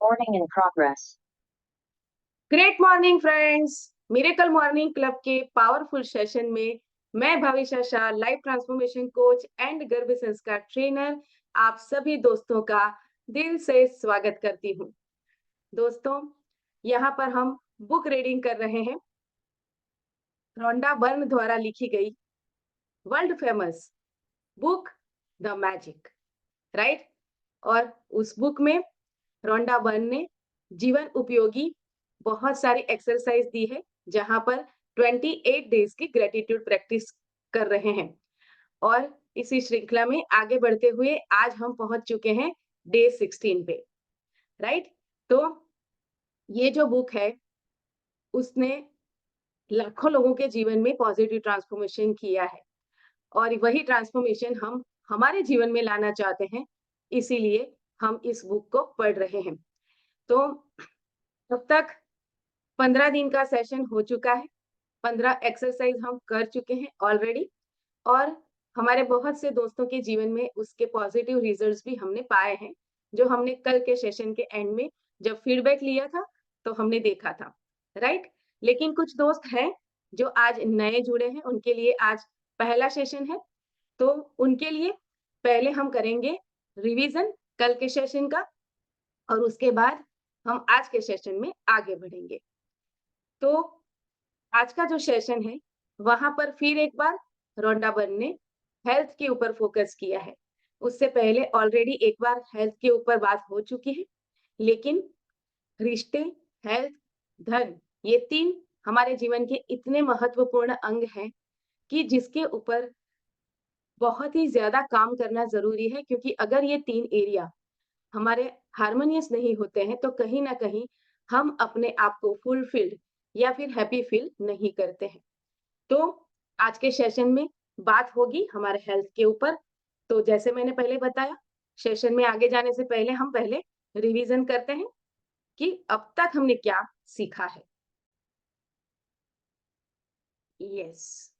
Morning in progress. Great morning friends. Miracle morning club के powerful session में मैं भविष्य Shah, life transformation coach and गर्भ संस्कार ट्रेनर, आप सभी दोस्तों का दिल से स्वागत करती हूँ। दोस्तों, यहाँ पर हम बुक रीडिंग कर रहे हैं। रोंडा बर्न द्वारा लिखी गई world famous book the magic, right. और उस बुक में रोंडा बर्न ने जीवन उपयोगी बहुत सारी एक्सरसाइज दी है, जहां पर 28 डेज की ग्रेटिट्यूड प्रैक्टिस कर रहे हैं। और इसी श्रृंखला में आगे बढ़ते हुए आज हम पहुंच चुके हैं डे 16 पे, राइट। तो ये जो बुक है उसने लाखों लोगों के जीवन में पॉजिटिव ट्रांसफॉर्मेशन किया है, और वही ट्रांसफॉर्मेशन हम हमारे जीवन में लाना चाहते हैं। इसीलिए हम इस बुक को पढ़ रहे हैं। तो अब तक 15 दिन का सेशन हो चुका है। 15 एक्सरसाइज हम कर चुके हैं ऑलरेडी, और हमारे बहुत से दोस्तों के जीवन में उसके पॉजिटिव रिजल्ट्स भी हमने पाए हैं, जो हमने कल के सेशन के एंड में जब फीडबैक लिया था तो हमने देखा था, राइट। लेकिन कुछ दोस्त हैं जो आज नए जुड़े हैं, उनके लिए आज पहला सेशन है। तो उनके लिए पहले हम करेंगे रिवीजन कल के सेशन का, और उसके बाद हम आज के सेशन में आगे बढ़ेंगे। तो आज का जो सेशन है वहां पर फिर एक बार रोंडा बर्न ने हेल्थ के ऊपर फोकस किया है। उससे पहले ऑलरेडी एक बार हेल्थ के ऊपर बात हो चुकी है, लेकिन रिश्ते, हेल्थ, धन, ये तीन हमारे जीवन के इतने महत्वपूर्ण अंग हैं कि जिसके ऊपर बहुत ही ज्यादा काम करना जरूरी है, क्योंकि अगर ये तीन एरिया हमारे हार्मोनियस नहीं होते हैं तो कहीं ना कहीं हम अपने आप को फुलफिल्ड या फिर हैप्पी फील नहीं करते हैं। तो आज के सेशन में बात होगी हमारे हेल्थ के ऊपर। तो जैसे मैंने पहले बताया, सेशन में आगे जाने से पहले हम पहले रिवीजन करते हैं कि अब तक हमने क्या सीखा है। यस।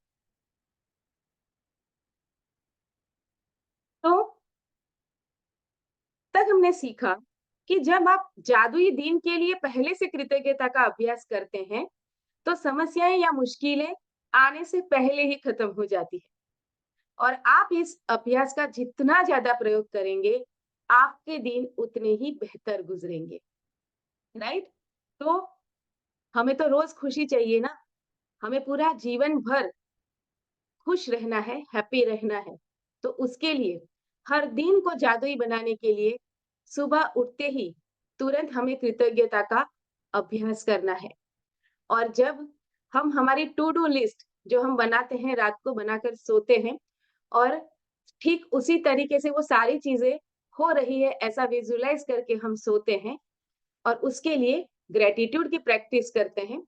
तो तक हमने सीखा कि जब आप जादुई दिन के लिए पहले से कृतज्ञता का अभ्यास करते हैं तो समस्याएं या मुश्किलें आने से पहले ही खत्म हो जाती है। और आप इस अभ्यास का जितना ज्यादा प्रयोग करेंगे, आपके दिन उतने ही बेहतर गुजरेंगे, राइट। तो हमें तो रोज खुशी चाहिए ना, हमें पूरा जीवन भर खुश रहना है, हैप्पी रहना है। तो उसके लिए हर दिन को जादुई बनाने के लिए सुबह उठते ही तुरंत हमें कृतज्ञता का अभ्यास करना है। और जब हम हमारी टू डू लिस्ट जो हम बनाते हैं, रात को बनाकर सोते हैं, और ठीक उसी तरीके से वो सारी चीजें हो रही है ऐसा विजुलाइज करके हम सोते हैं, और उसके लिए ग्रेटिट्यूड की प्रैक्टिस करते हैं,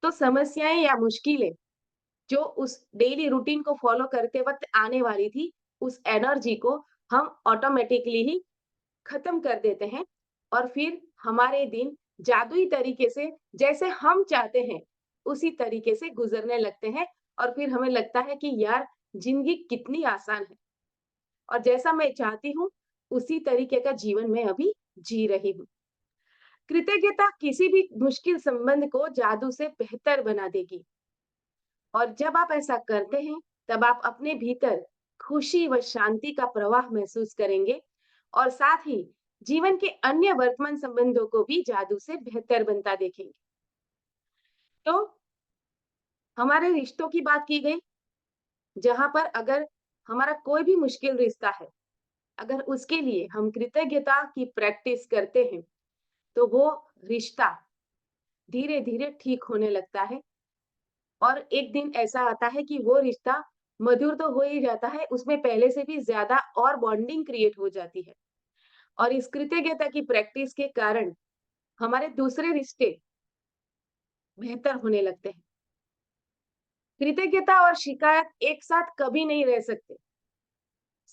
तो समस्याएं या मुश्किलें जो उस डेली रूटीन को फॉलो करते वक्त आने वाली थी, उस एनर्जी को हम ऑटोमेटिकली ही खत्म कर देते हैं। और फिर हमारे दिन जादुई तरीके से जैसे हम चाहते हैं उसी तरीके से गुजरने लगते हैं, और फिर हमें लगता है कि यार, जिंदगी कितनी आसान है, और जैसा मैं चाहती हूँ उसी तरीके का जीवन मैं अभी जी रही हूँ। कृतज्ञता किसी भी मुश्किल संबंध को जादू से बेहतर बना देगी, और जब आप ऐसा करते हैं तब आप अपने भीतर खुशी व शांति का प्रवाह महसूस करेंगे, और साथ ही जीवन के अन्य वर्तमान संबंधों को भी जादू से बेहतर बनता देखेंगे। तो हमारे रिश्तों की बात की गई, जहां पर अगर हमारा कोई भी मुश्किल रिश्ता है, अगर उसके लिए हम कृतज्ञता की प्रैक्टिस करते हैं तो वो रिश्ता धीरे धीरे ठीक होने लगता है, और एक दिन ऐसा आता है कि वो रिश्ता मधुर तो हो ही जाता है, उसमें पहले से भी ज्यादा और बॉन्डिंग क्रिएट हो जाती है। और इस कृतज्ञता की प्रैक्टिस के कारण हमारे दूसरे रिश्ते बेहतर होने लगते हैं। कृतज्ञता और शिकायत एक साथ कभी नहीं रह सकते,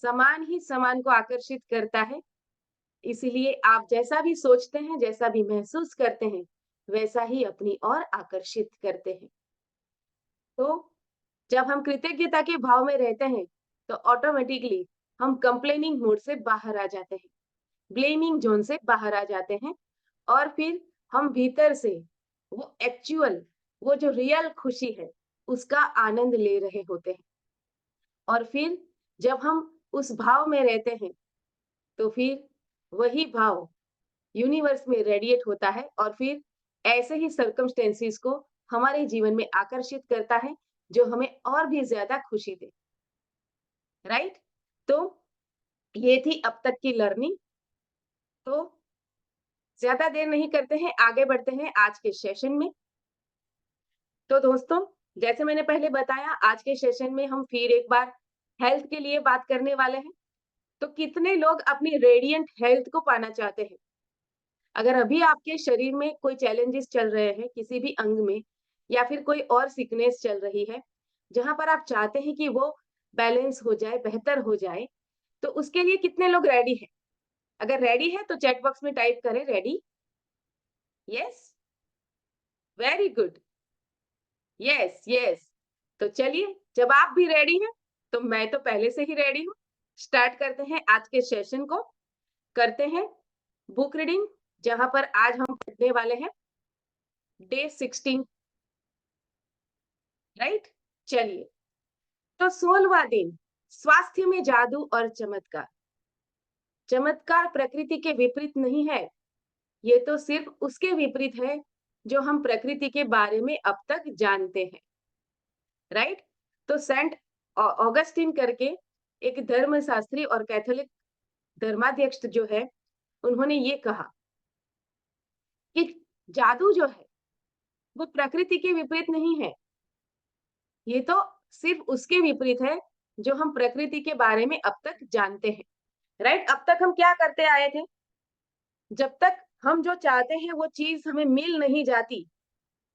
समान ही समान को आकर्षित करता है। इसीलिए आप जैसा भी सोचते हैं, जैसा भी महसूस करते हैं, वैसा ही अपनी ओर आकर्षित करते हैं। तो जब हम कृतज्ञता के भाव में रहते हैं तो ऑटोमेटिकली हम कंप्लेनिंग मोड से बाहर आ जाते हैं, ब्लेमिंग जोन से बाहर आ जाते हैं, और फिर हम भीतर से वो एक्चुअल, वो जो रियल खुशी है, उसका आनंद ले रहे होते हैं। और फिर जब हम उस भाव में रहते हैं, तो फिर वही भाव यूनिवर्स में रेडिएट होता है और फिर ऐसे ही सर्कमस्टेंसेस को हमारे जीवन में आकर्षित करता है, जो हमें और भी ज़्यादा खुशी दे, राइट? तो ये थी अब तक की लर्निंग। तो ज़्यादा देर नहीं करते हैं, आगे बढ़ते हैं आज के सेशन में। तो दोस्तों, जैसे मैंने पहले बताया, आज के सेशन में हम फिर एक बार हेल्थ के लिए बात करने वाले हैं। तो कितने लोग अपनी रेडिएंट हेल्थ को पाना चाहते हैं? अगर अभी आपके शरीर में कोई चैलेंजेस चल रहे हैं किसी भी अंग में, या फिर कोई और सिकनेस चल रही है, जहाँ पर आप चाहते हैं कि वो बैलेंस हो जाए, बेहतर हो जाए, तो उसके लिए कितने लोग रेडी हैं? अगर रेडी है तो चैट बॉक्स में टाइप करें ready. Yes, very good. Yes, yes. तो चलिए, जब आप भी रेडी हैं, तो मैं तो पहले से ही रेडी हूँ। स्टार्ट करते हैं आज के सेशन को। करते हैं बुक रीडिंग, जहाँ पर आज हम पढ़ने वाले हैं डे 16, राइट? चलिए, तो 16वां दिन, स्वास्थ्य में जादू और चमत्कार। चमत्कार प्रकृति के विपरीत नहीं है, ये तो सिर्फ उसके विपरीत है जो हम प्रकृति के बारे में अब तक जानते हैं, राइट? तो सेंट ऑगस्टिन करके एक धर्मशास्त्री और कैथोलिक धर्माध्यक्ष जो है, उन्होंने ये कहा कि जादू जो है, वो प्रकृति के विपरीत नहीं है, ये तो सिर्फ उसके विपरीत है जो हम प्रकृति के बारे में अब तक जानते हैं, राइट? अब तक हम क्या करते आए थे? जब तक हम जो चाहते हैं वो चीज हमें मिल नहीं जाती,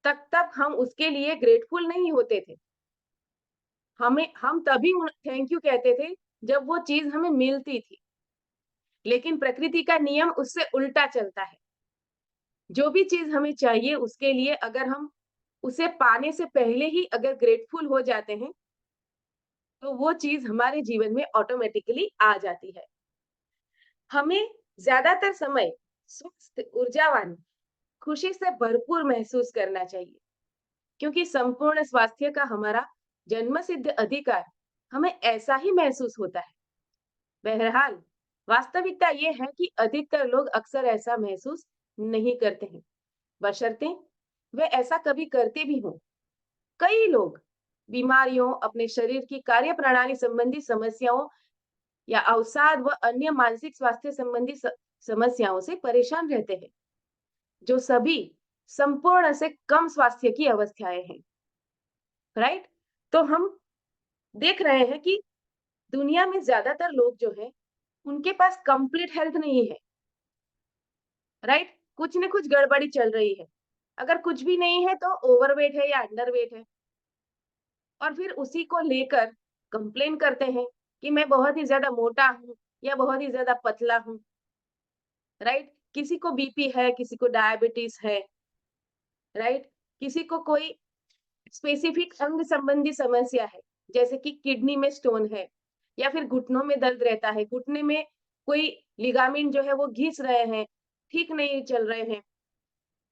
तब तक हम उसके लिए ग्रेटफुल नहीं होते थे। हम तभी थैंक यू कहते थे जब वो चीज हमें मिलती थी। लेकिन प्रकृति का नियम उससे उल्टा चलता है। जो भी चीज हमें चाहिए उसके लिए अगर हम उसे पाने से पहले ही अगर ग्रेटफुल हो जाते हैं, तो वो चीज हमारे जीवन में ऑटोमेटिकली आ जाती है। हमें ज्यादातर समय स्वस्थ, ऊर्जावान, खुशी से भरपूर महसूस करना चाहिए, क्योंकि संपूर्ण स्वास्थ्य का हमारा जन्मसिद्ध अधिकार हमें ऐसा ही महसूस होता है। बहरहाल, वास्तविकता ये है कि अधिकतर लोग अक्सर ऐसा महसूस नहीं करते हैं, बशर्ते वे ऐसा कभी करते भी हों। कई लोग बीमारियों, अपने शरीर की कार्यप्रणाली संबंधी समस्याओं या अवसाद व अन्य मानसिक स्वास्थ्य संबंधी समस्याओं से परेशान रहते हैं, जो सभी संपूर्ण से कम स्वास्थ्य की अवस्थाएं हैं, राइट? तो हम देख रहे हैं कि दुनिया में ज्यादातर लोग जो है, उनके पास कंप्लीट हेल्थ नहीं है, राइट? कुछ न कुछ गड़बड़ी चल रही है। अगर कुछ भी नहीं है तो ओवरवेट है या अंडरवेट है, और फिर उसी को लेकर कंप्लेन करते हैं कि मैं बहुत ही ज्यादा मोटा हूँ या बहुत ही ज्यादा पतला हूँ, राइट? किसी को बीपी है, किसी को डायबिटीज है, राइट? किसी को कोई स्पेसिफिक अंग संबंधी समस्या है, जैसे कि किडनी में स्टोन है, या फिर घुटनों में दर्द रहता है, घुटने में कोई लिगामेंट जो है वो घिस रहे हैं, ठीक नहीं चल रहे हैं।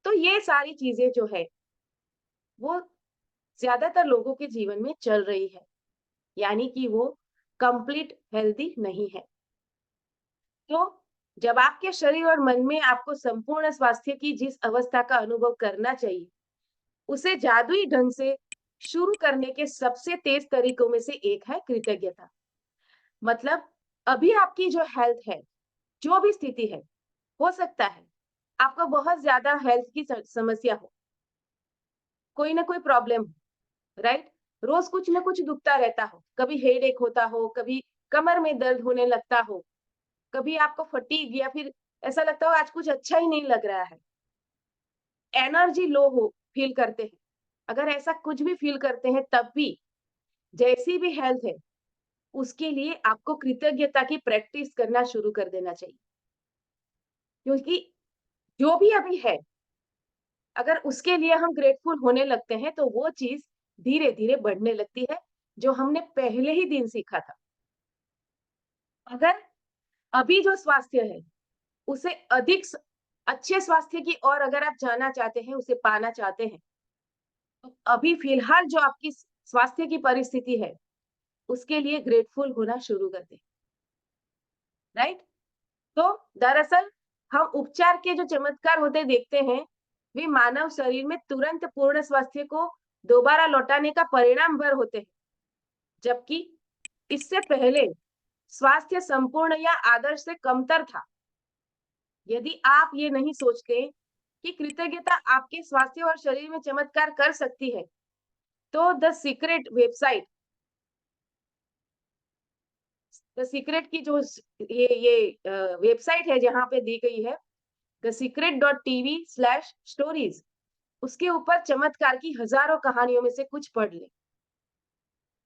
तो ये सारी चीजें जो है, वो ज्यादातर लोगों के जीवन में चल रही है, यानी कि वो कंप्लीट हेल्दी नहीं है। तो जब आपके शरीर और मन में आपको संपूर्ण स्वास्थ्य की जिस अवस्था का अनुभव करना चाहिए, उसे जादुई ढंग से शुरू करने के सबसे तेज तरीकों में से एक है कृतज्ञता। मतलब अभी आपकी जो हेल्थ है, जो भी स्थिति है, हो सकता है आपको बहुत ज्यादा हेल्थ की समस्या हो, कोई ना कोई प्रॉब्लम हो, राइट? रोज कुछ ना कुछ दुखता रहता हो, कभी हेडेक होता हो, कभी कमर में दर्द होने लगता हो, कभी आपको फटीग या फिर ऐसा लगता हो आज कुछ अच्छा ही नहीं लग रहा है, एनर्जी लो हो फील करते हैं। अगर ऐसा कुछ भी फील करते हैं, तब भी जैसी भी हेल्थ है, उसके लिए आपको कृतज्ञता की प्रैक्टिस करना शुरू कर देना चाहिए, क्योंकि जो भी अभी है, अगर उसके लिए हम ग्रेटफुल होने लगते हैं, तो वो चीज धीरे धीरे बढ़ने लगती है, जो हमने पहले ही दिन सीखा था। अगर अभी जो स्वास्थ्य है, उसे अधिक अच्छे स्वास्थ्य की ओर अगर आप जाना चाहते हैं, उसे पाना चाहते हैं, तो अभी फिलहाल जो आपकी स्वास्थ्य की परिस्थिति है, उसके लिए ग्रेटफुल होना शुरू कर दें, राइट? तो दरअसल हम उपचार के जो चमत्कार होते देखते हैं, वे मानव शरीर में तुरंत पूर्ण स्वास्थ्य को दोबारा लौटाने का परिणाम भर होते हैं, जबकि इससे पहले स्वास्थ्य संपूर्ण या आदर्श से कमतर था। यदि आप ये नहीं सोचते कि कृतज्ञता आपके स्वास्थ्य और शरीर में चमत्कार कर सकती है, तो द सीक्रेट की जो ये वेबसाइट है जहाँ पे दी गई है, thesecret.tv/stories, उसके ऊपर चमत्कार की हजारों कहानियों में से कुछ पढ़ लें,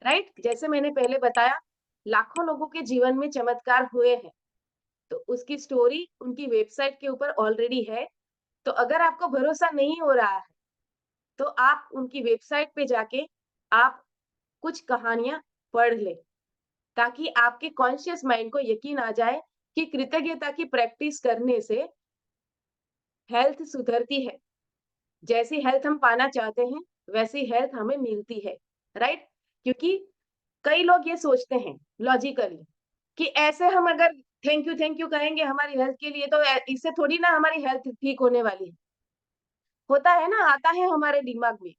राइट? जैसे मैंने पहले बताया, लाखों लोगों के जीवन में चमत्कार हुए हैं, तो उसकी स्टोरी उनकी वेबसाइट के ऊपर ऑलरेडी है। तो अगर आपको भरोसा नहीं हो रहा है, तो आप उनकी वेबसाइट पे जाके आप कुछ कहानियाँ पढ़ लें, ताकि आपके कॉन्शियस माइंड को यकीन आ जाए कि कृतज्ञता की प्रैक्टिस करने से हेल्थ सुधरती है। जैसी हेल्थ हम पाना चाहते हैं, वैसी हेल्थ हमें मिलती है, राइट? क्योंकि कई लोग ये सोचते हैं लॉजिकली कि ऐसे हम अगर थैंक यू कहेंगे हमारी हेल्थ के लिए, तो इससे थोड़ी ना हमारी हेल्थ ठीक होने वाली है। होता है ना, आता है हमारे दिमाग में,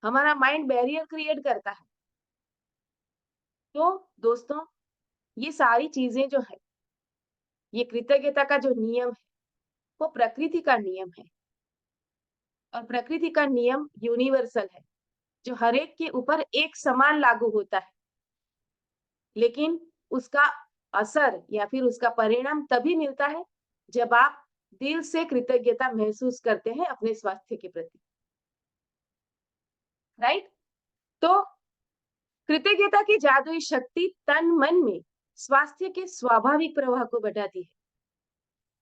हमारा माइंड बैरियर क्रिएट करता है। तो दोस्तों, ये सारी चीजें जो है, ये कृतज्ञता का जो नियम है, वो प्रकृति का नियम है, और प्रकृति का नियम यूनिवर्सल है, जो हर एक के ऊपर एक समान लागू होता है। लेकिन उसका असर या फिर उसका परिणाम तभी मिलता है, जब आप दिल से कृतज्ञता महसूस करते हैं अपने स्वास्थ्य के प्रति, राइट? तो कृतज्ञता की जादुई शक्ति तन मन में स्वास्थ्य के स्वाभाविक प्रवाह को बढ़ाती है,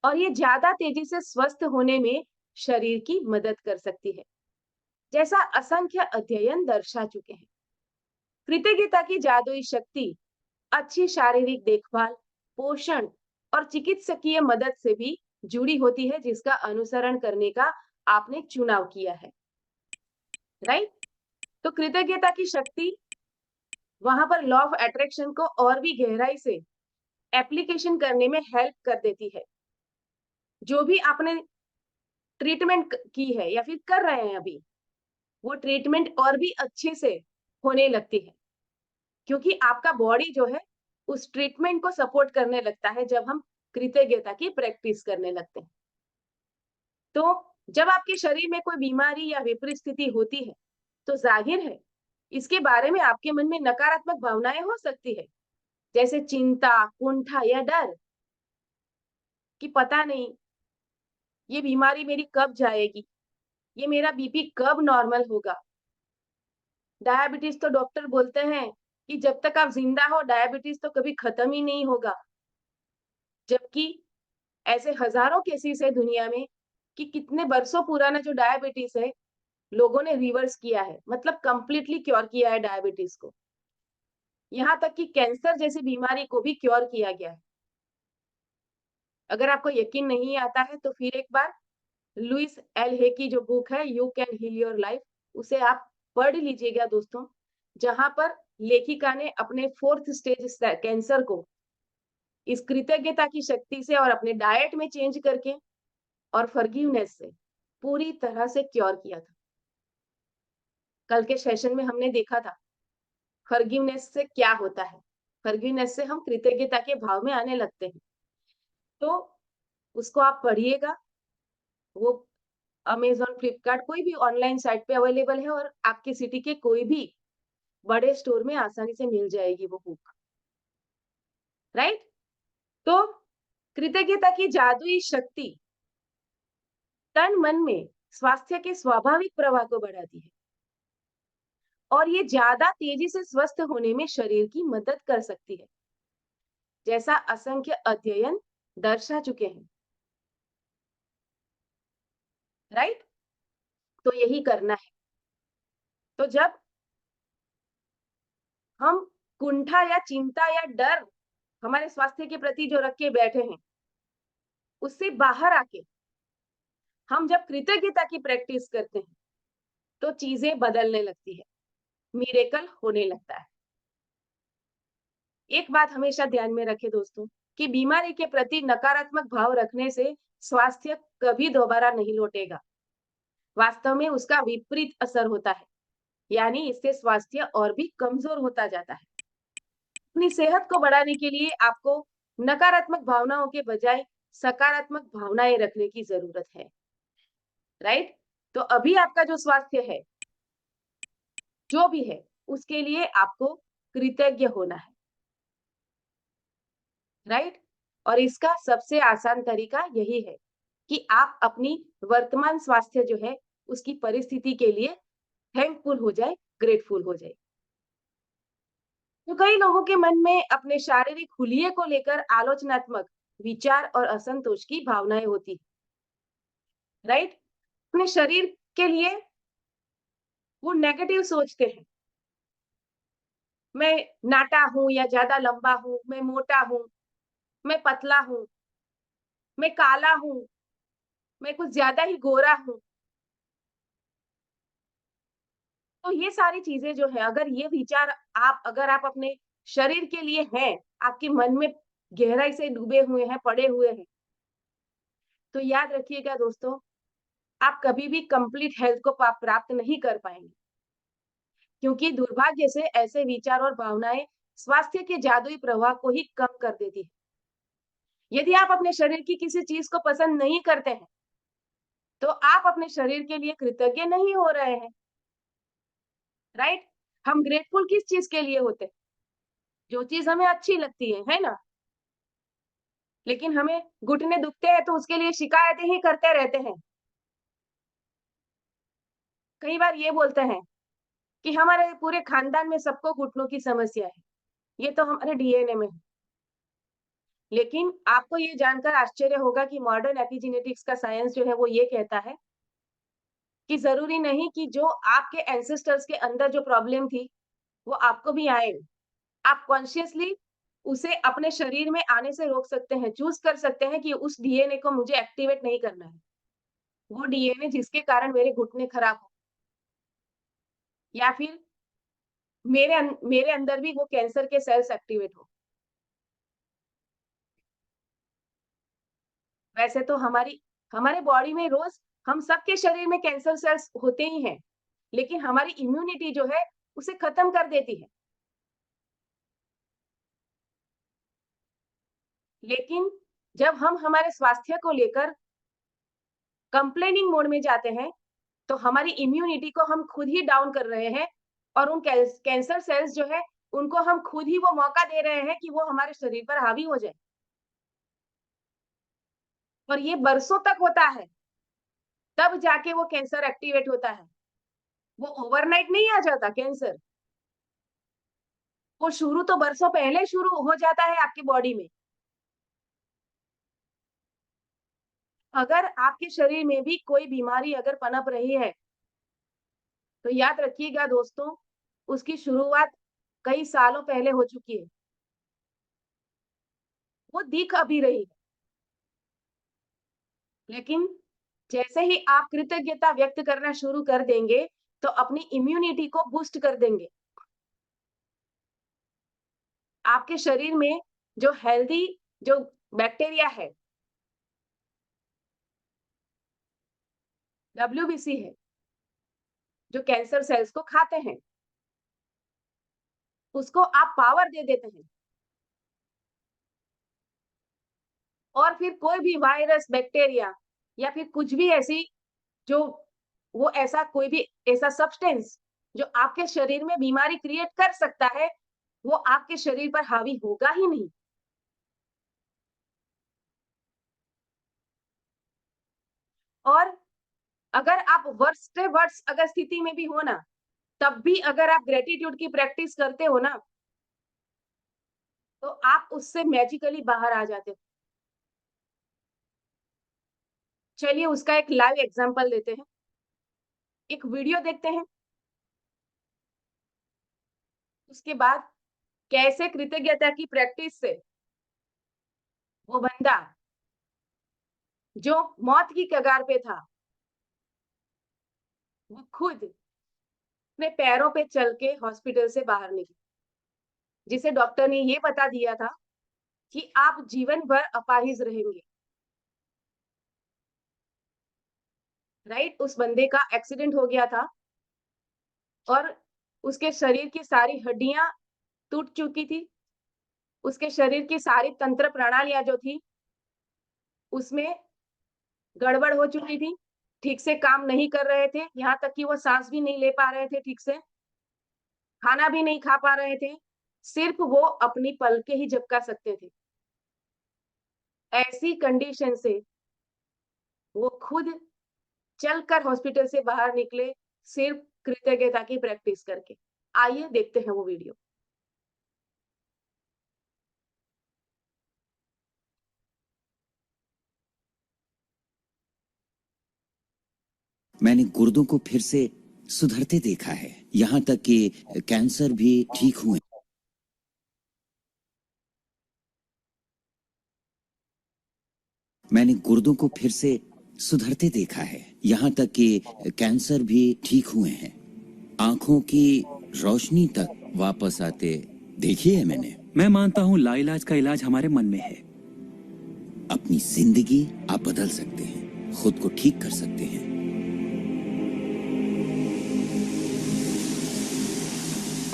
और ये ज्यादा तेजी से स्वस्थ होने में शरीर की मदद कर सकती है, जैसा असंख्य अध्ययन दर्शा चुके हैं। कृतज्ञता की जादुई शक्ति अच्छी शारीरिक देखभाल, पोषण और चिकित्सकीय मदद से भी जुड़ी होती है, जिसका अनुसरण करने का आपने चुनाव किया है, राइट? तो कृतज्ञता की शक्ति वहां पर लॉ ऑफ अट्रैक्शन को और भी गहराई से एप्लीकेशन करने में हेल्प कर देती है। जो भी आपने ट्रीटमेंट की है या फिर कर रहे हैं अभी, वो ट्रीटमेंट और भी अच्छे से होने लगती है, क्योंकि आपका बॉडी जो है उस ट्रीटमेंट को सपोर्ट करने लगता है जब हम कृतज्ञता की प्रैक्टिस करने लगते हैं। तो जब आपके शरीर में कोई बीमारी या विपरीत स्थिति होती है, तो जाहिर है इसके बारे में आपके मन में नकारात्मक भावनाएं हो सकती है, जैसे चिंता, कुंठा या डर, कि पता नहीं ये बीमारी मेरी कब जाएगी, ये मेरा बीपी कब नॉर्मल होगा। डायबिटीज तो डॉक्टर बोलते हैं कि जब तक आप जिंदा हो, डायबिटीज तो कभी खत्म ही नहीं होगा। जबकि ऐसे हजारों केसेस है दुनिया में कि कितने बरसों पुराना जो डायबिटीज है, लोगों ने रिवर्स किया है, मतलब कंप्लीटली क्योर किया है डायबिटीज को। यहाँ तक कि कैंसर जैसी बीमारी को भी क्योर किया गया है। अगर आपको यकीन नहीं आता है, तो फिर एक बार लुइस एल हे की जो बुक है you can heal your life, उसे आप पढ़ लीजिएगा दोस्तों, जहां पर लेखिका ने अपने 4th स्टेज कैंसर को इस कृतज्ञता की शक्ति से और अपने डाइट में चेंज करके और फॉरगिवनेस से पूरी तरह से क्योर किया था। कल के सेशन में हमने देखा था फॉरगिवनेस से क्या होता है। फॉरगिवनेस से हम कृतज्ञता के भाव में आने लगते हैं। तो उसको आप पढ़िएगा, वो अमेज़न, फ्लिपकार्ट कोई भी ऑनलाइन साइट पे अवेलेबल है, और आपकी सिटी के कोई भी बड़े स्टोर में आसानी से मिल जाएगी वो बुक, राइट? तो कृतज्ञता की जादुई शक्ति तन मन में स्वास्थ्य के स्वाभाविक प्रवाह को बढ़ाती है, और ये ज्यादा तेजी से स्वस्थ होने में शरीर की मदद कर सकती है, जैसा असंख्य अध्ययन दर्शा चुके हैं, राइट? तो यही करना है। तो जब हम कुंठा या चिंता या डर हमारे स्वास्थ्य के प्रति जो रख के बैठे हैं, उससे बाहर आके हम जब कृतज्ञता की प्रैक्टिस करते हैं, तो चीजें बदलने लगती है, मिरेकल होने लगता है। एक बात हमेशा ध्यान में रखें दोस्तों, कि बीमारी के प्रति नकारात्मक भाव रखने से स्वास्थ्य कभी दोबारा नहीं लौटेगा। वास्तव में उसका विपरीत असर होता है, यानी इससे स्वास्थ्य और भी कमजोर होता जाता है। अपनी सेहत को बढ़ाने के लिए आपको नकारात्मक भावनाओं के बजाय सकारात्मक भावनाएं रखने की जरूरत है, राइट? तो अभी आपका जो स्वास्थ्य है, जो भी है, उसके लिए आपको कृतज्ञ होना है, राइट? और इसका सबसे आसान तरीका यही है कि आप अपनी वर्तमान स्वास्थ्य जो है, उसकी परिस्थिति के लिए थैंकफुल हो जाए, ग्रेटफुल हो जाए। तो कई लोगों के मन में अपने शारीरिक हुलिये को लेकर आलोचनात्मक विचार और असंतोष की भावनाएं होती, राइट? अपने शरीर के लिए वो नेगेटिव सोचते हैं। मैं नाटा हूँ या ज्यादा लंबा हूँ, मैं मोटा हूँ, मैं पतला हूँ, मैं काला हूँ, मैं कुछ ज्यादा ही गोरा हूँ। तो ये सारी चीजें जो है, अगर ये विचार अगर आप अपने शरीर के लिए हैं, आपके मन में गहराई से डूबे हुए हैं, पड़े हुए हैं, तो याद रखिएगा दोस्तों, आप कभी भी कंप्लीट हेल्थ को प्राप्त नहीं कर पाएंगे, क्योंकि दुर्भाग्य से ऐसे विचार और भावनाएं स्वास्थ्य के जादुई प्रभाव को ही कम कर देती है। यदि आप अपने शरीर की किसी चीज को पसंद नहीं करते हैं, तो आप अपने शरीर के लिए कृतज्ञ नहीं हो रहे हैं, राइट? हम ग्रेटफुल किस चीज के लिए होते हैं? जो चीज हमें अच्छी लगती है ना? लेकिन हमें घुटने दुखते हैं तो उसके लिए शिकायतें ही करते रहते हैं। कई बार ये बोलते हैं कि हमारे पूरे खानदान में सबको घुटनों की समस्या है, ये तो हमारे डीएनए में है। लेकिन आपको ये जानकर आश्चर्य होगा कि मॉडर्न एपिजेनेटिक्स का साइंस जो है वो ये कहता है कि ज़रूरी नहीं कि जो आपके एंसेस्टर्स के अंदर जो प्रॉब्लम थी, वो आपको भी आए। आप कॉन्शियसली उसे अपने शरीर में आने से रोक सकते हैं, चूज़ कर सकते हैं कि उस डीएनए को मुझे एक्टिवेट नहीं करना है। वो डीएनए जिसके कारण मेरे घुटने खराब हो, या फिर मेरे अंदर भी वो कैंसर के सेल्स एक्टिवेट हो। वैसे तो हमारे बॉडी में रोज़ हम सबके शरीर में कैंसर सेल्स होते ही हैं, लेकिन हमारी इम्यूनिटी जो है, उसे खत्म कर देती है। लेकिन जब हम हमारे स्वास्थ्य को लेकर कंप्लेनिंग मोड में जाते हैं, तो हमारी इम्यूनिटी को हम खुद ही डाउन कर रहे हैं, और उन कैंसर सेल्स जो है, उनको हम खुद ही वो मौका दे रहे हैं कि वो हमारे शरीर पर हावी हो जाए। और ये बरसों तक होता है, तब जाके वो कैंसर एक्टिवेट होता है। वो ओवरनाइट नहीं आ जाता कैंसर, वो शुरू तो बरसों पहले शुरू हो जाता है आपकी बॉडी में। अगर आपके शरीर में भी कोई बीमारी अगर पनप रही है, तो याद रखिएगा दोस्तों, उसकी शुरुआत कई सालों पहले हो चुकी है। वो दिख अभी रही है, लेकिन जैसे ही आप कृतज्ञता व्यक्त करना शुरू कर देंगे, तो अपनी इम्यूनिटी को बूस्ट कर देंगे। आपके शरीर में जो हेल्दी जो बैक्टीरिया है, डब्ल्यूबीसी है, जो कैंसर सेल्स को खाते हैं, उसको आप पावर दे देते हैं। और फिर कोई भी वायरस, बैक्टीरिया या फिर कुछ भी ऐसी जो वो ऐसा कोई भी ऐसा सब्सटेंस जो आपके शरीर में बीमारी क्रिएट कर सकता है, वो आपके शरीर पर हावी होगा ही नहीं। और अगर आप वर्स्ट से वर्स्ट अगर स्थिति में भी हो ना, तब भी अगर आप ग्रेटिट्यूड की प्रैक्टिस करते हो ना, तो आप उससे मैजिकली बाहर आ जाते हो। चलिए उसका एक लाइव एग्जांपल लेते हैं। एक वीडियो देखते हैं, उसके बाद कैसे कृतज्ञता की प्रैक्टिस से वो बंदा जो मौत की कगार पे था, वो खुद अपने पैरों पे चल के हॉस्पिटल से बाहर निकली, जिसे डॉक्टर ने ये बता दिया था कि आप जीवन भर अपाहिज रहेंगे। राइट? उस बंदे का एक्सीडेंट हो गया था और उसके शरीर की सारी हड्डियाँ टूट चुकी थी। उसके शरीर की सारी तंत्र प्रणालियाँ जो थी, उसमें गड़बड़ हो चुकी थी, ठीक से काम नहीं कर रहे थे, यहाँ तक कि वो साँस भी नहीं ले पा रहे थे ठीक से, खाना भी नहीं खा पा रहे थे, सिर्फ़ वो अपनी पलकें ही झपका सकते थे। ऐसी कंडीशन से वो खुद चलकर हॉस्पिटल से बाहर निकले, सिर्फ़ कृतज्ञता की प्रैक्टिस करके। आइए देखते हैं वो वीडियो। मैंने गुर्दों को फिर से सुधरते देखा है, यहाँ तक कि कैंसर भी ठीक हुए। मैंने गुर्दों को फिर से सुधरते देखा है, यहाँ तक कि कैंसर भी ठीक हुए हैं। आंखों की रोशनी तक वापस आते देखी है मैंने। मैं मानता हूँ लाइलाज का इलाज हमारे मन में है। अपनी जिंदगी आप बदल सकते हैं, खुद को ठीक कर सकते हैं।